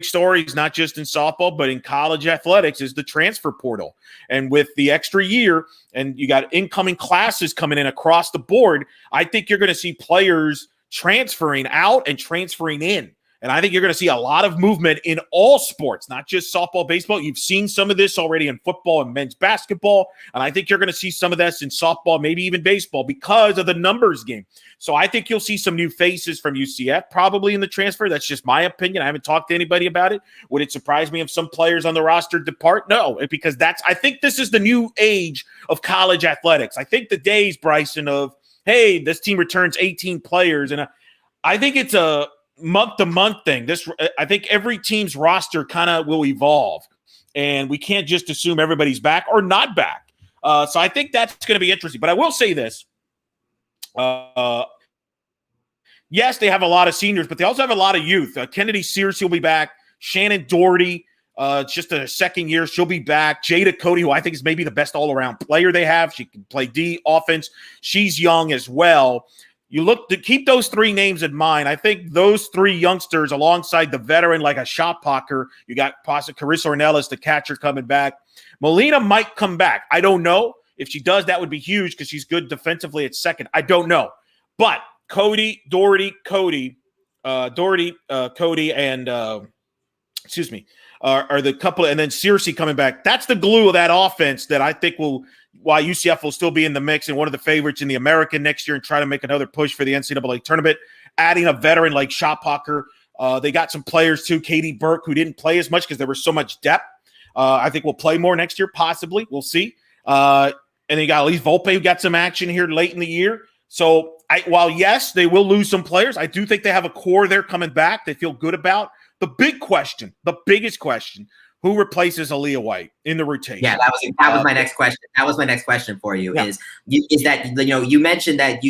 stories, not just in softball, but in college athletics, is the transfer portal. And with the extra year and you got incoming classes coming in across the board, I think you're going to see players transferring out and transferring in. And I think you're going to see a lot of movement in all sports, not just softball, baseball. You've seen some of this already in football and men's basketball. And I think you're going to see some of this in softball, maybe even baseball, because of the numbers game. So I think you'll see some new faces from UCF probably in the transfer. That's just my opinion. I haven't talked to anybody about it. Would it surprise me if some players on the roster depart? No, because I think this is the new age of college athletics. I think the days, Bryson, of, hey, this team returns 18 players. And I think it's a month-to-month thing. I think every team's roster kind of will evolve, and we can't just assume everybody's back or not back. So I think that's going to be interesting. But I will say this. Yes, they have a lot of seniors, but they also have a lot of youth. Kennedy Searcy will be back. Shannon Doherty, it's just a second year. She'll be back. Jada Cody, who I think is maybe the best all-around player they have. She can play D offense. She's young as well. You look to keep those three names in mind. I think those three youngsters, alongside the veteran like a shot pocker, you got Carissa Ornelas, the catcher, coming back. Molina might come back. I don't know. If she does, that would be huge because she's good defensively at second. I don't know. But Cody, Doherty, and are the couple, and then Searcy coming back. That's the glue of that offense that I think why UCF will still be in the mix and one of the favorites in the American next year and try to make another push for the NCAA tournament. Adding a veteran like Shotpocker. They got some players too, Katie Burke, who didn't play as much because there was so much depth. I think we'll play more next year, possibly. We'll see. And then you got Elise Volpe, who got some action here late in the year. So while, yes, they will lose some players, I do think they have a core there coming back they feel good about. The biggest question, who replaces Aaliyah White in the rotation? Yeah, that was my next question. That was my next question for you. Yeah. Is that you mentioned that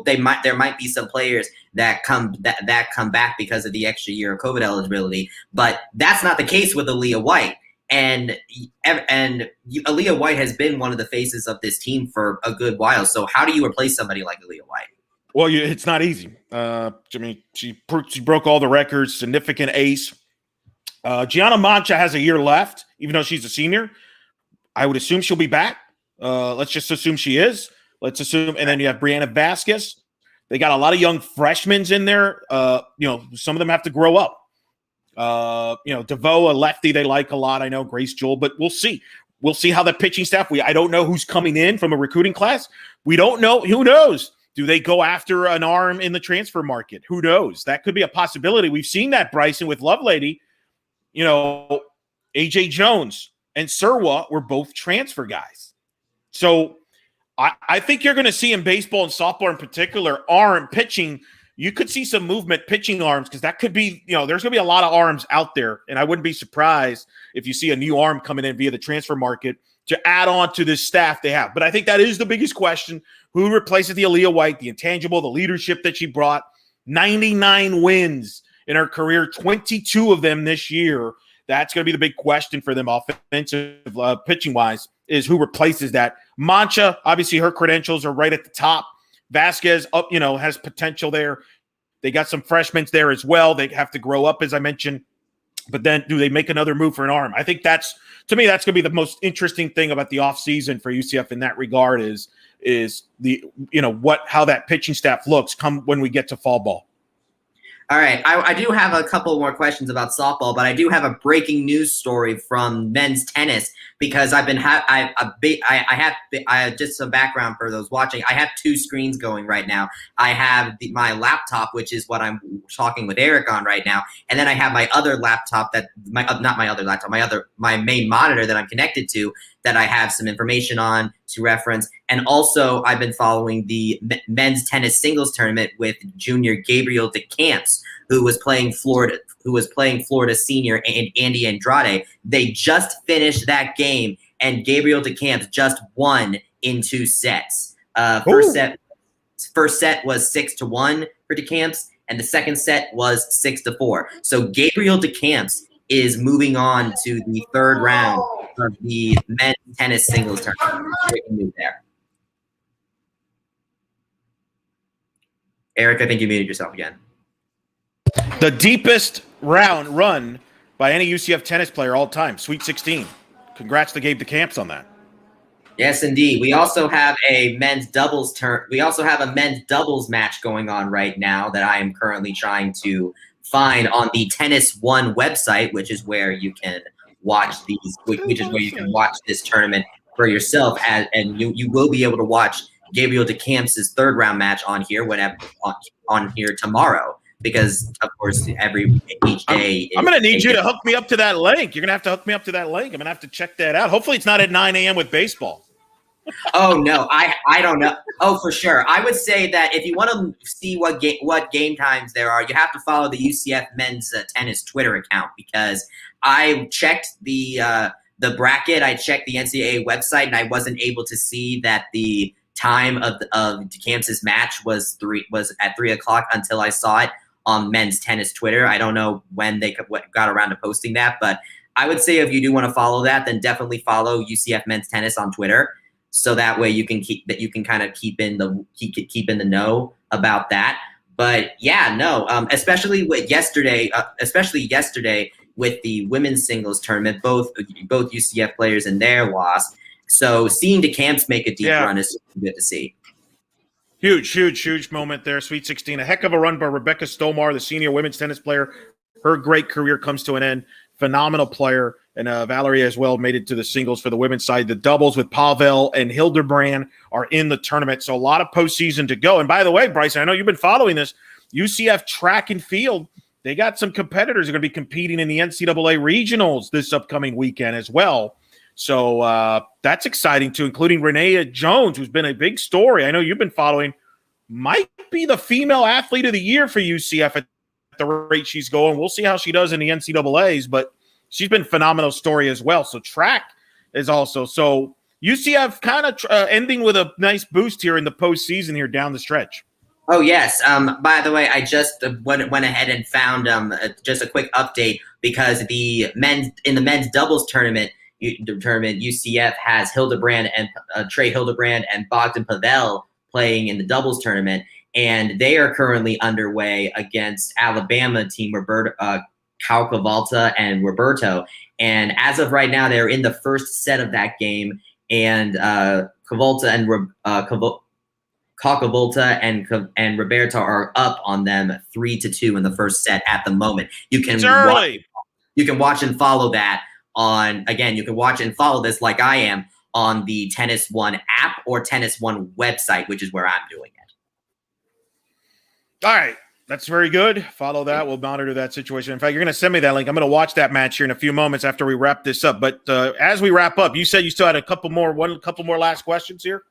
there might be some players that come back because of the extra year of COVID eligibility, but that's not the case with Aaliyah White. And Aaliyah White has been one of the faces of this team for a good while. So how do you replace somebody like Aaliyah White? Well, it's not easy. She broke all the records, significant ace. Gianna Mancha has a year left, even though she's a senior. I would assume she'll be back. Let's just assume she is. Let's assume. And then you have Brianna Vasquez. They got a lot of young freshmen in there. Some of them have to grow up. DeVoe, a lefty they like a lot. I know Grace Jewell, but we'll see. We'll see how the pitching staff. I don't know who's coming in from a recruiting class. We don't know. Who knows? Do they go after an arm in the transfer market? Who knows? That could be a possibility. We've seen that, Bryson, with Lovelady. AJ Jones and Serwa were both transfer guys. So I think you're going to see in baseball and softball in particular, arm pitching, you could see some movement pitching arms because that could be, there's going to be a lot of arms out there. And I wouldn't be surprised if you see a new arm coming in via the transfer market to add on to this staff they have. But I think that is the biggest question. Who replaces the Aaliyah White, the intangible, the leadership that she brought? 99 wins in her career, 22 of them this year. That's going to be the big question for them offensive pitching-wise, is who replaces that. Mancha, obviously her credentials are right at the top. Vasquez, has potential there. They got some freshmen there as well. They have to grow up, as I mentioned. But then do they make another move for an arm? I think to me, that's going to be the most interesting thing about the offseason for UCF in that regard is the, how that pitching staff looks come when we get to fall ball. All right, I do have a couple more questions about softball, but I do have a breaking news story from men's tennis because I've been I have just some background for those watching. I have two screens going right now. I have my laptop, which is what I'm talking with Eric on right now, and then I have my other laptop my main monitor that I'm connected to that I have some information on to reference. And also I've been following the men's tennis singles tournament with junior Gabriel DeCamps, who was playing Florida senior and Andy Andrade. They just finished that game and Gabriel DeCamps just won in 2 sets. First set was 6-1 for DeCamps and the second set was 6-4. So Gabriel DeCamps is moving on to the third round of the men's tennis singles tournament. Breaking news there. Eric, I think you muted yourself again. The deepest run by any UCF tennis player all time, Sweet 16. Congrats to Gabe DeCamps on that. Yes, indeed. We also have a men's doubles match going on right now that I am currently trying to find on the Tennis One website, which is where you can watch this tournament for yourself, and you will be able to watch Gabriel DeCamps' third round match on here on here tomorrow, because of course each day. I'm going to need you to hook me up to that link. You're going to have to hook me up to that link. I'm going to have to check that out. Hopefully it's not at 9 a.m. with baseball. Oh no, I don't know. Oh, for sure. I would say that if you want to see what game times there are, you have to follow the UCF men's tennis Twitter account, because I checked the bracket, I checked the NCAA website, and I wasn't able to see that the time of DeCamps' match was at 3 o'clock until I saw it on men's tennis Twitter. I don't know when they got around to posting that, but I would say if you do want to follow that, then definitely follow UCF men's tennis on Twitter. So that way you can keep in the know about that. But yeah, no, especially yesterday with the women's singles tournament, both UCF players in their loss. So seeing DeCamps make a deep run is good to see. Huge moment there. Sweet 16. A heck of a run by Rebecca Stolmar, the senior women's tennis player. Her great career comes to an end. Phenomenal player. And Valerie as well made it to the singles for the women's side. The doubles with Pavel and Hildebrand are in the tournament. So a lot of postseason to go. And by the way, Bryson, I know you've been following this. UCF track and field, they got some competitors who are going to be competing in the NCAA regionals this upcoming weekend as well. So that's exciting too, including Renee Jones, who's been a big story. I know you've been following. Might be the female athlete of the year for UCF at the rate she's going. We'll see how she does in the NCAAs, but she's been a phenomenal story as well. So track is also. So UCF kind of ending with a nice boost here in the postseason here down the stretch. Oh, yes. By the way, I just went ahead and found just a quick update, because in the men's doubles tournament, UCF has Trey Hildebrand and Bogdan Pavel playing in the doubles tournament, and they are currently underway against Alabama team Cal Cavalta and Roberto. And as of right now, they're in the first set of that game, and Cavalta and Roberto are up on them 3-2 in the first set at the moment. You can watch and follow that you can watch and follow this like I am on the Tennis One app or Tennis One website, which is where I'm doing it. All right. That's very good. Follow that. We'll monitor that situation. In fact, you're going to send me that link. I'm going to watch that match here in a few moments after we wrap this up. But as we wrap up, you said you still had a couple more last questions here.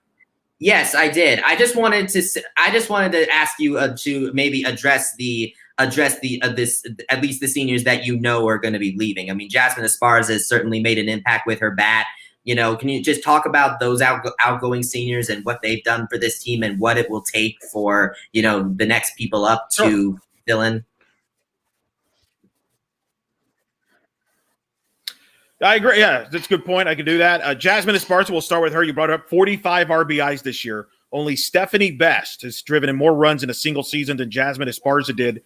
Yes, I did. I just wanted to ask you to maybe address at least the seniors that you know are going to be leaving. I mean, Jasmine Esparza has certainly made an impact with her bat. You know, can you just talk about those outgoing seniors and what they've done for this team and what it will take for, the next people up to fill in? I agree. Yeah, that's a good point. I can do that. Jasmine Esparza, we'll start with her. You brought her up 45 RBIs this year. Only Stephanie Best has driven in more runs in a single season than Jasmine Esparza did.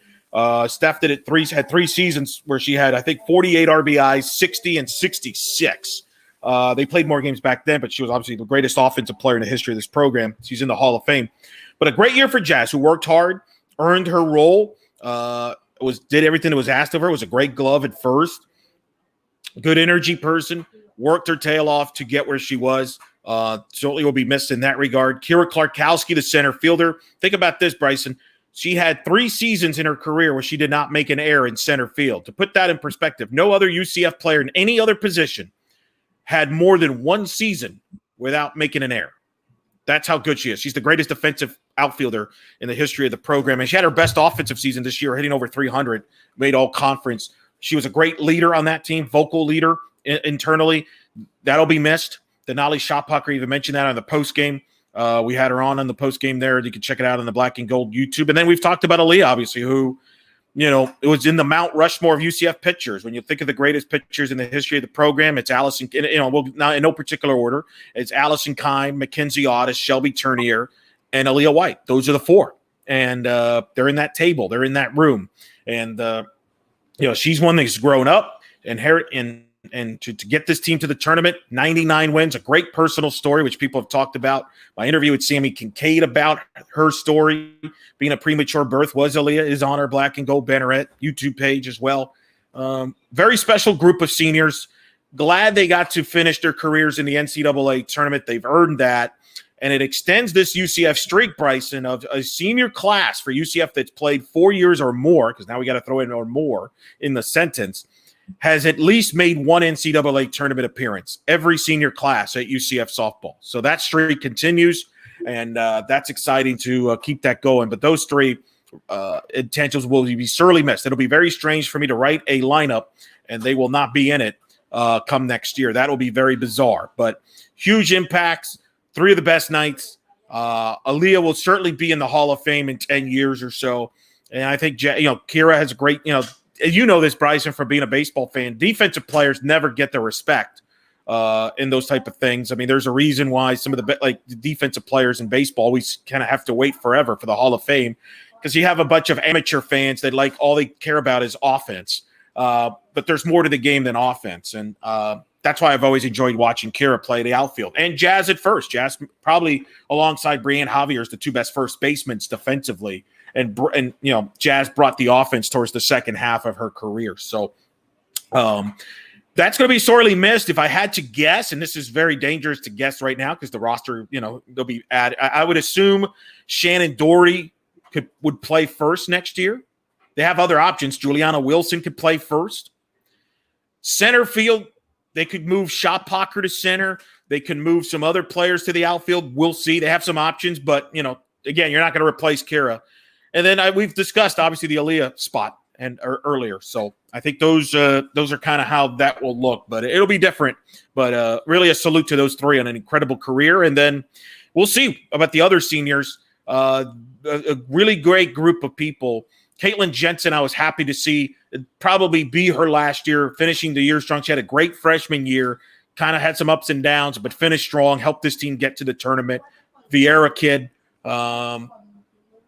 Steph had 3 seasons where she had, I think, 48 RBIs, 60 and 66. They played more games back then, but she was obviously the greatest offensive player in the history of this program. She's in the Hall of Fame. But a great year for Jazz, who worked hard, earned her role, did everything that was asked of her, was a great glove at first. Good energy person, worked her tail off to get where she was. Certainly will be missed in that regard. Kira Klarkowski, the center fielder. Think about this, Bryson. She had 3 seasons in her career where she did not make an error in center field. To put that in perspective, no other UCF player in any other position had more than 1 season without making an error. That's how good she is. She's the greatest defensive outfielder in the history of the program. And she had her best offensive season this year, hitting over 300, made all conference. She was a great leader on that team, vocal leader internally. That'll be missed. Denali Shoppucker even mentioned that on the postgame. We had her on the postgame there. You can check it out on the Black and Gold YouTube. And then we've talked about Aaliyah, obviously, who it was in the Mount Rushmore of UCF pitchers. When you think of the greatest pitchers in the history of the program, it's Allison, not in no particular order. It's Allison Kime, Mackenzie Otis, Shelby Turnier, and Aaliyah White. Those are the four. And they're in that table. They're in that room. And, she's one that's grown up and to get this team to the tournament, 99 wins, a great personal story, which people have talked about. My interview with Sammy Kincaid about her story, being a premature birth, was Aaliyah, is on our Black and Gold Banneret YouTube page as well. Very special group of seniors. Glad they got to finish their careers in the NCAA tournament. They've earned that. And it extends this UCF streak, Bryson, of a senior class for UCF that's played 4 years or more, because now we got to throw in or more in the sentence, has at least made one NCAA tournament appearance, every senior class at UCF softball. So that streak continues, and that's exciting to keep that going. But those three intentions will be sorely missed. It'll be very strange for me to write a lineup, and they will not be in it come next year. That will be very bizarre. But huge impacts, three of the best nights. Aaliyah will certainly be in the Hall of Fame in 10 years or so. And I think, Kira has a great, this, Bryson, from being a baseball fan. Defensive players never get the respect in those type of things. I mean, there's a reason why some of the defensive players in baseball, we kind of have to wait forever for the Hall of Fame, because you have a bunch of amateur fans that all they care about is offense. But there's more to the game than offense. And that's why I've always enjoyed watching Kira play the outfield. And Jazz at first. Jazz probably alongside Brianne Javier is the two best first basemen defensively. And Jazz brought the offense towards the second half of her career. So that's going to be sorely missed. If I had to guess, and this is very dangerous to guess right now because the roster, they'll be added. I would assume Shannon Doherty would play first next year. They have other options. Juliana Wilson could play first. Center field, they could move Shotpocker to center. They can move some other players to the outfield. We'll see. They have some options, but, again, you're not going to replace Kira. And then we've discussed, obviously, the Aaliyah spot earlier. So I think those are kind of how that will look. But it'll be different. But really a salute to those three on an incredible career. And then we'll see about the other seniors. A really great group of people. Caitlyn Jensen, I was happy to see probably be her last year, finishing the year strong. She had a great freshman year, kind of had some ups and downs, but finished strong, helped this team get to the tournament. Vieira kid.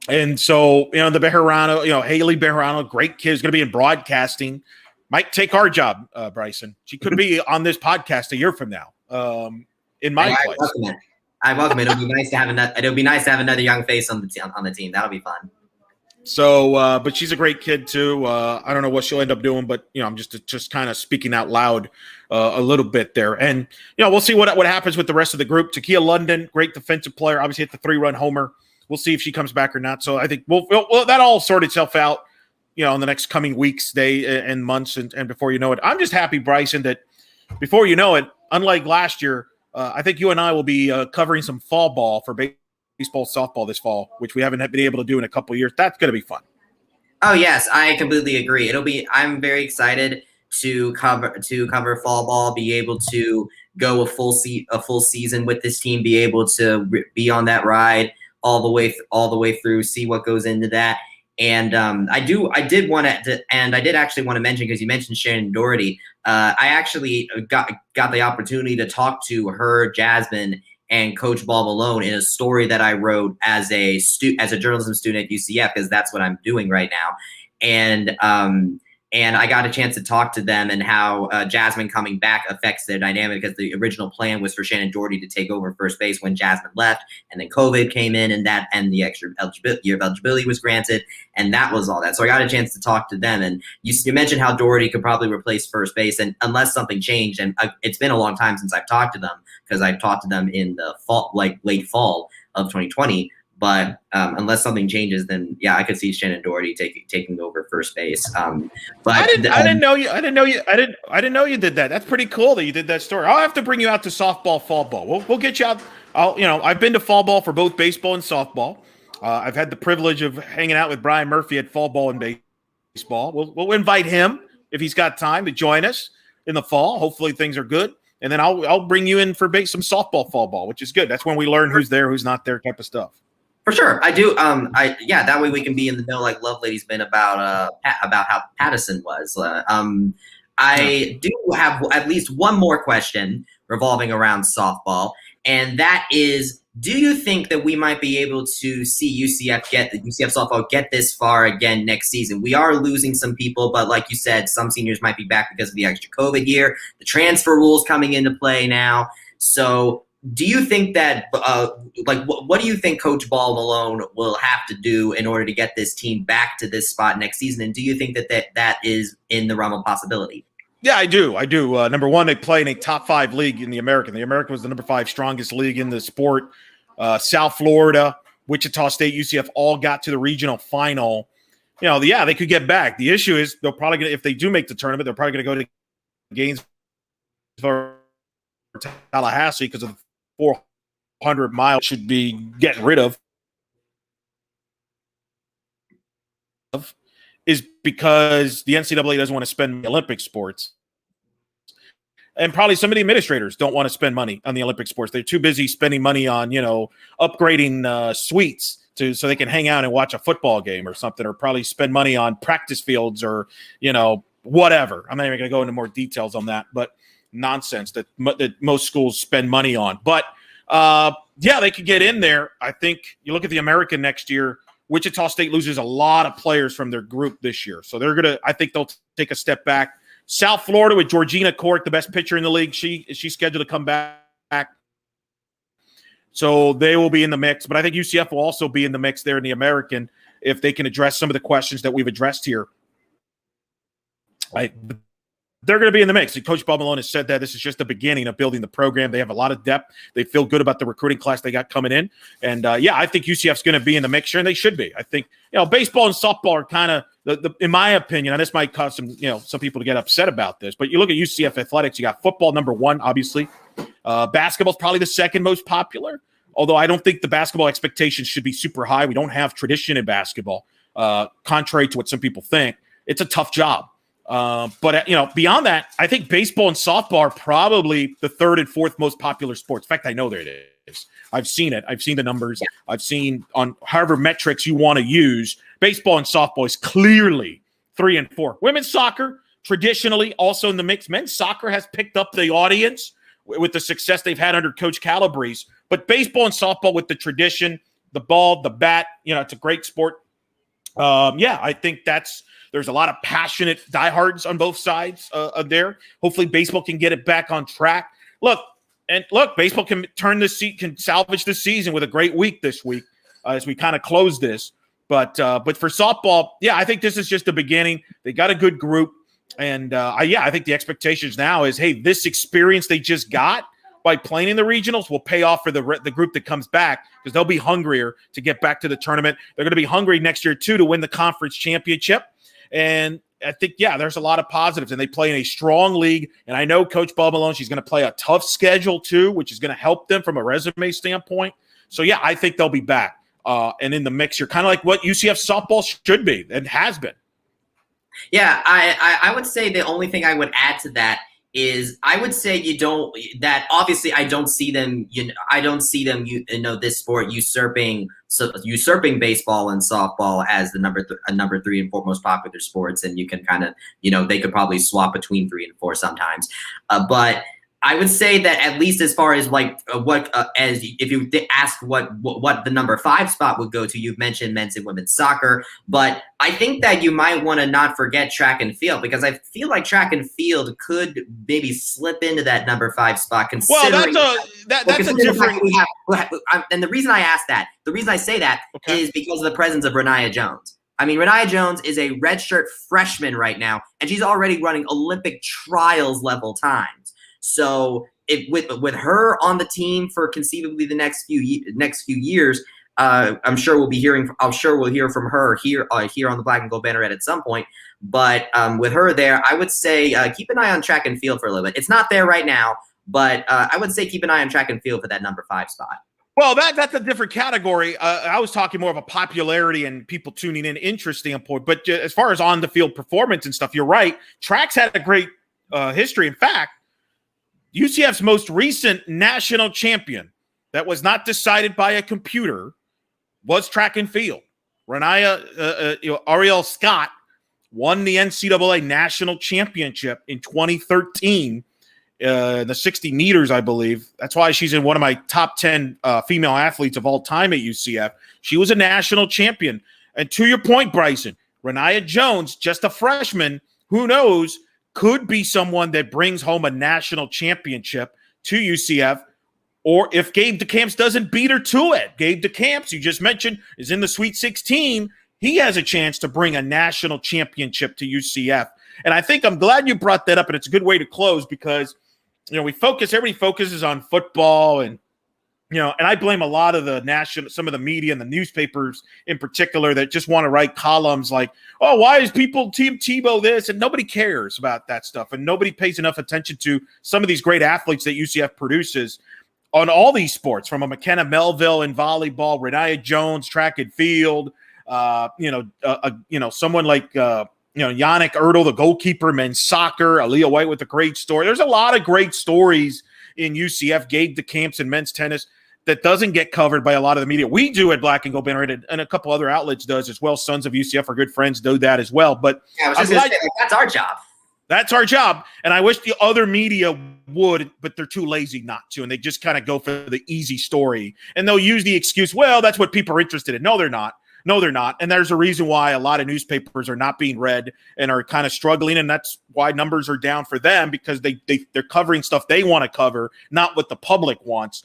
And so, the Bejarano, Haley Bejarano, great kid, is going to be in broadcasting. Might take our job, Bryson. She could be on this podcast a year from now in my place. I welcome it. It'll be nice to have another young face on the team. That'll be fun. So, but she's a great kid too. I don't know what she'll end up doing, but I'm just kind of speaking out loud a little bit there. And we'll see what happens with the rest of the group. Takia London, great defensive player, obviously hit the 3-run homer. We'll see if she comes back or not. So I think we'll that all sort itself out, in the next coming weeks, and months, and before you know it. I'm just happy, Bryson, that before you know it, unlike last year, I think you and I will be covering some fall ball for baseball, softball this fall, which we haven't been able to do in a couple of years. That's going to be fun. Oh yes, I completely agree. I'm very excited to cover fall ball, be able to go a full season with this team, be able to be on that ride all the way through, see what goes into that. And I did actually want to mention, because you mentioned Shannon Doherty, I actually got the opportunity to talk to her, Jasmine, and Coach Bob Malone in a story that I wrote as a journalism student at UCF, because that's what I'm doing right now. And I got a chance to talk to them and how Jasmine coming back affects their dynamic, because the original plan was for Shannon Doherty to take over first base when Jasmine left, and then COVID came in, and the extra year of eligibility was granted, and that was all that. So I got a chance to talk to them, and you mentioned how Doherty could probably replace first base, and unless something changed, and it's been a long time since I've talked to them, because I've talked to them in the fall, late fall of 2020. But unless something changes, then I could see Shannon Doherty taking over first base. But I didn't know you did that. That's pretty cool that you did that story. I'll have to bring you out to softball, fall ball. We'll get you out. I've been to fall ball for both baseball and softball. I've had the privilege of hanging out with Brian Murphy at fall ball and baseball. We'll invite him if he's got time to join us in the fall. Hopefully things are good. And then I'll bring you in for some softball, fall ball, which is good. That's when we learn who's there, who's not there, type of stuff. For sure, I do. That way we can be in the know like Lovelady's been about how Pattison was. I do have at least one more question revolving around softball, and that is: do you think that we might be able to see UCF softball get this far again next season? We are losing some people, but like you said, some seniors might be back because of the extra COVID year. The transfer rules coming into play now, so. Do you think that, what do you think Coach Ball Malone will have to do in order to get this team back to this spot next season? And do you think that is in the realm of possibility? Yeah, I do. Number one, they play in a top 5 league in the American. The American was the number 5 strongest league in the sport. South Florida, Wichita State, UCF all got to the regional final. They could get back. The issue is they're probably going to, if they do make the tournament, they're probably going to go to Gainesville, Tallahassee because of the 400 miles should be getting rid of is because the NCAA doesn't want to spend Olympic sports. And probably some of the administrators don't want to spend money on the Olympic sports. They're too busy spending money on, upgrading suites so they can hang out and watch a football game or something, or probably spend money on practice fields or, whatever. I'm not even going to go into more details on that, but nonsense that most schools spend money on. But they could get in there. I think you look at the American next year, Wichita State loses a lot of players from their group this year. So I think they'll take a step back. South Florida with Georgina Cork, the best pitcher in the league. She's scheduled to come back. So they will be in the mix. But I think UCF will also be in the mix there in the American if they can address some of the questions that we've addressed here. They're going to be in the mix. Coach Bob Malone has said that this is just the beginning of building the program. They have a lot of depth. They feel good about the recruiting class they got coming in. And, I think UCF's going to be in the mixture, and they should be. I think, baseball and softball are kind of, in my opinion, and this might cause some people to get upset about this, but you look at UCF athletics, you got football number 1, obviously. Basketball is probably the second most popular, although I don't think the basketball expectations should be super high. We don't have tradition in basketball, contrary to what some people think. It's a tough job. But beyond that, I think baseball and softball are probably the 3rd and 4th most popular sports. In fact, I know that it is. I've seen it. I've seen the numbers. Yeah. I've seen on however metrics you want to use. Baseball and softball is clearly 3 and 4. Women's soccer, traditionally also in the mix. Men's soccer has picked up the audience with the success they've had under Coach Calabrese. But baseball and softball with the tradition, the ball, the bat, it's a great sport. I think there's a lot of passionate diehards on both sides of there. Hopefully baseball can get it back on track. Look, baseball can salvage this season with a great week this week as we kind of close this. But for softball, I think this is just the beginning. They got a good group. And I think the expectations now is, hey, this experience they just got by playing in the regionals will pay off for the group that comes back, because they'll be hungrier to get back to the tournament. They're going to be hungry next year, too, to win the conference championship. And I think, there's a lot of positives, and they play in a strong league. And I know Coach Bob Malone, she's going to play a tough schedule, too, which is going to help them from a resume standpoint. So, I think they'll be back and in the mix. You're kind of like what UCF softball should be and has been. Yeah, I would say the only thing I would add to that is I would say obviously I don't see them, this sport usurping baseball and softball as the number 3 and 4 most popular sports. And you can kind of, they could probably swap between 3 and 4 sometimes. But I would say that at least as far as if you ask what the number 5 spot would go to, you've mentioned men's and women's soccer, but I think that you might want to not forget track and field, because I feel like track and field could maybe slip into that number 5 spot. Considering that's a different. And the reason I say that is because of the presence of Renaya Jones. I mean, Renaya Jones is a redshirt freshman right now, and she's already running Olympic trials level times. So with her on the team for conceivably the next few years, I'm sure we'll hear from her here on the Black and Gold Banneret at some point. But with her there, I would say keep an eye on track and field for a little bit. It's not there right now, but I would say keep an eye on track and field for that number 5 spot. Well, that's a different category. I was talking more of a popularity and people tuning in interest standpoint. But as far as on the field performance and stuff, you're right. Track's had a great history. In fact, UCF's most recent national champion that was not decided by a computer was track and field. Ariel Scott won the NCAA national championship in 2013, the 60 meters, I believe. That's why she's in one of my top 10 female athletes of all time at UCF. She was a national champion. And to your point, Bryson, Renaya Jones, just a freshman, who knows, could be someone that brings home a national championship to UCF. Or if Gabe DeCamps doesn't beat her to it, Gabe DeCamps, you just mentioned, is in the Sweet 16. He has a chance to bring a national championship to UCF. And I think I'm glad you brought that up, and it's a good way to close because, everybody focuses on football and I blame a lot of some of the media and the newspapers in particular that just want to write columns like, oh, why is people Team Tebow this? And nobody cares about that stuff. And nobody pays enough attention to some of these great athletes that UCF produces on all these sports, from a McKenna Melville in volleyball, Renaya Jones, track and field, someone like, Yannick Ertl, the goalkeeper, men's soccer, Aaliyah White with a great story. There's a lot of great stories in UCF, Gabe DeCamps in men's tennis that doesn't get covered by a lot of the media. We do at Black and Gold Banner, and a couple other outlets does as well. Sons of UCF, our good friends, do that as well. But yeah, I was just going to say, that's our job. That's our job. And I wish the other media would, but they're too lazy not to. And they just kind of go for the easy story. And they'll use the excuse, well, that's what people are interested in. No, they're not. No, they're not. And there's a reason why a lot of newspapers are not being read and are kind of struggling. And that's why numbers are down for them, because they're covering stuff they want to cover, not what the public wants.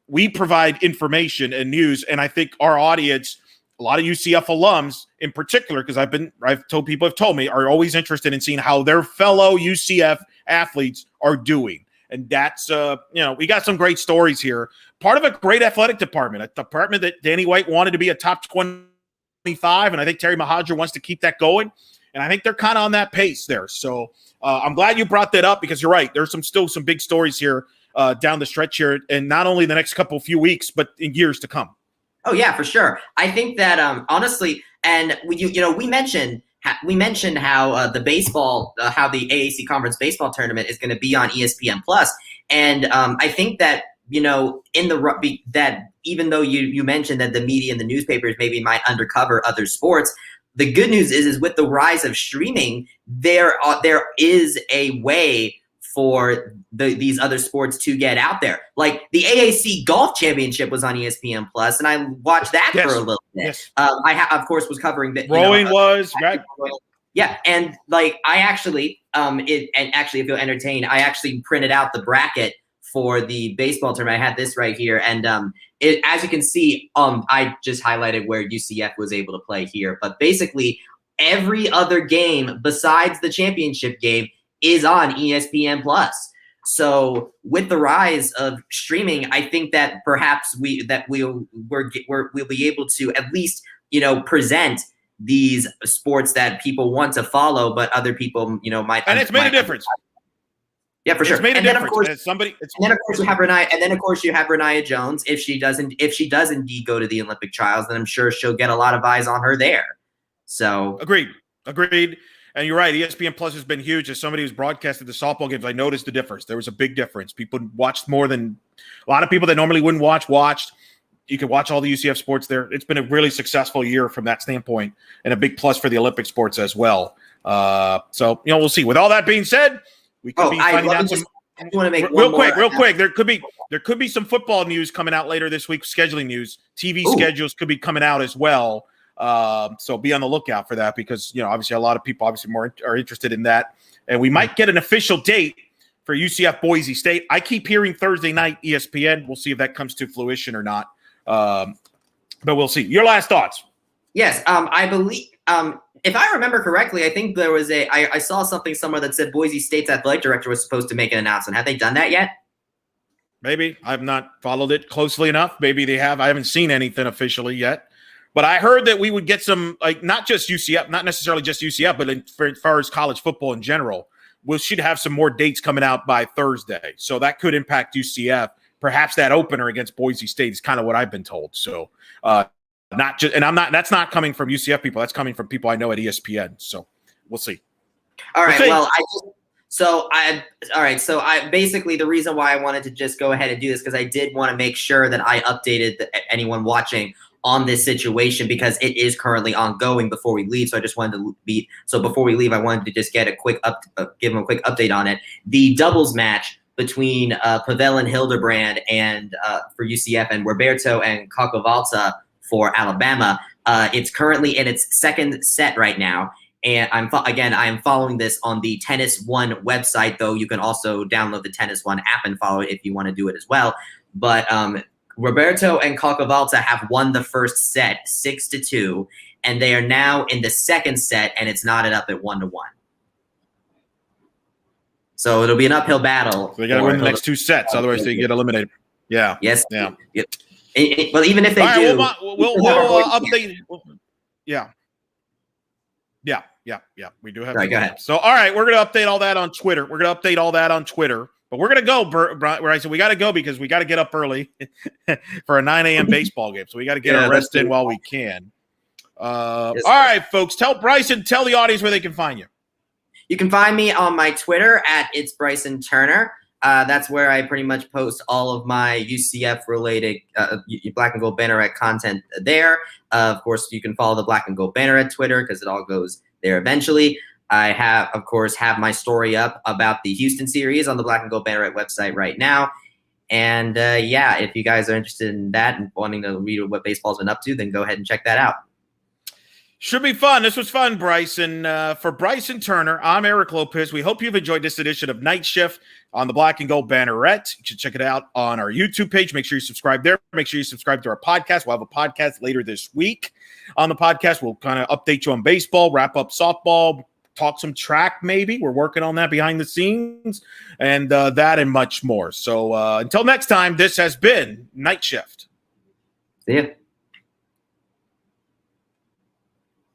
We provide information and news. And I think our audience, a lot of UCF alums in particular, because I've told people have told me, are always interested in seeing how their fellow UCF athletes are doing. And that's, we got some great stories here. Part of a great athletic department, a department that Danny White wanted to be a top 25, and I think Terry Mahadra wants to keep that going. And I think they're kind of on that pace there. So I'm glad you brought that up, because you're right. There's still some big stories here down the stretch here, and not only the next few weeks, but in years to come. Oh yeah, for sure. I think that honestly, and we mentioned how the baseball, how the AAC Conference Baseball Tournament is going to be on ESPN Plus, and I think that that even though you mentioned that the media and the newspapers maybe might undercover other sports, the good news is with the rise of streaming, there is a way for these other sports to get out there. Like the AAC Golf Championship was on ESPN Plus, and I watched that for a little bit. Yes. I of course was covering the rowing was right. Yeah, and like I actually if you'll entertain, I actually printed out the bracket for the baseball tournament. I had this right here, and as you can see, I just highlighted where UCF was able to play here. But basically, every other game besides the championship game is on ESPN Plus. So with the rise of streaming, I think that perhaps we'll be able to at least present these sports that people want to follow, but other people might. And it's made a difference. Yeah, for sure. It's made a difference. And then of course you have Renaya, and then of course you have Renaya Jones. If she does indeed go to the Olympic trials, then I'm sure she'll get a lot of eyes on her there. So agreed. And you're right. ESPN Plus has been huge. As somebody who's broadcasted the softball games, I noticed the difference. There was a big difference. People watched more than a lot of people that normally wouldn't watched. You could watch all the UCF sports there. It's been a really successful year from that standpoint, and a big plus for the Olympic sports as well. So we'll see. With all that being said, we could be finding out some. I want to make real quick. There could be some football news coming out later this week. Scheduling news, TV schedules could be coming out as well. So be on the lookout for that, because obviously a lot of people are interested in that, and we might get an official date for UCF Boise State. I keep hearing Thursday night ESPN. We'll see if that comes to fruition or not. But we'll see. Your last thoughts? Yes, I believe. If I remember correctly, I think there was I saw something somewhere that said Boise State's athletic director was supposed to make an announcement. Have they done that yet? Maybe. I've not followed it closely enough. Maybe they have. I haven't seen anything officially yet. But I heard that we would get some, not just UCF, not necessarily just UCF, but as far as college football in general, we should have some more dates coming out by Thursday. So that could impact UCF. Perhaps that opener against Boise State is kind of what I've been told. So that's not coming from UCF people. That's coming from people I know at ESPN. So we'll see. All right. So basically the reason why I wanted to just go ahead and do this, because I did want to make sure that I updated anyone watching on this situation because it is currently ongoing before we leave. So I just wanted to before we leave, I wanted to just get a quick give them a quick update on it. The doubles match between Pavel and Hildebrand and for UCF and Roberto and Kakovalza for Alabama. It's currently in its second set right now. And I am following this on the Tennis One website, though you can also download the Tennis One app and follow it if you want to do it as well. But Roberto and Kakovalza have won the first set 6-2, and they are now in the second set, and it's knotted up at 1-1. So it'll be an uphill battle. So they got to win the next two sets, otherwise they get eliminated. Yeah. Yes. Yeah. Well, even if they do, we'll update. Yeah. We do have. Right, go ahead. So, all right, we're going to update all that on Twitter. But we're going to go, Bryson. We got to go because we got to get up early for a 9 a.m. baseball game. So we got to get our rest in while we can. All right, folks. Tell the audience where they can find you. You can find me on my Twitter at It's Bryson Turner. That's where I pretty much post all of my UCF related Black and Gold Banneret content there. Of course, you can follow the Black and Gold Banneret Twitter because it all goes there eventually. I have my story up about the Houston series on the Black and Gold Banneret website right now. And if you guys are interested in that and wanting to read what baseball's been up to, then go ahead and check that out. Should be fun. This was fun, Bryson. For Bryson Turner, I'm Eric Lopez. We hope you've enjoyed this edition of Night Shift on the Black and Gold Banneret. You should check it out on our YouTube page. Make sure you subscribe there. Make sure you subscribe to our podcast. We'll have a podcast later this week. On the podcast, we'll kind of update you on baseball, wrap up softball, talk some track maybe. We're working on that behind the scenes, and that and much more. So until next time, this has been Night Shift. See ya.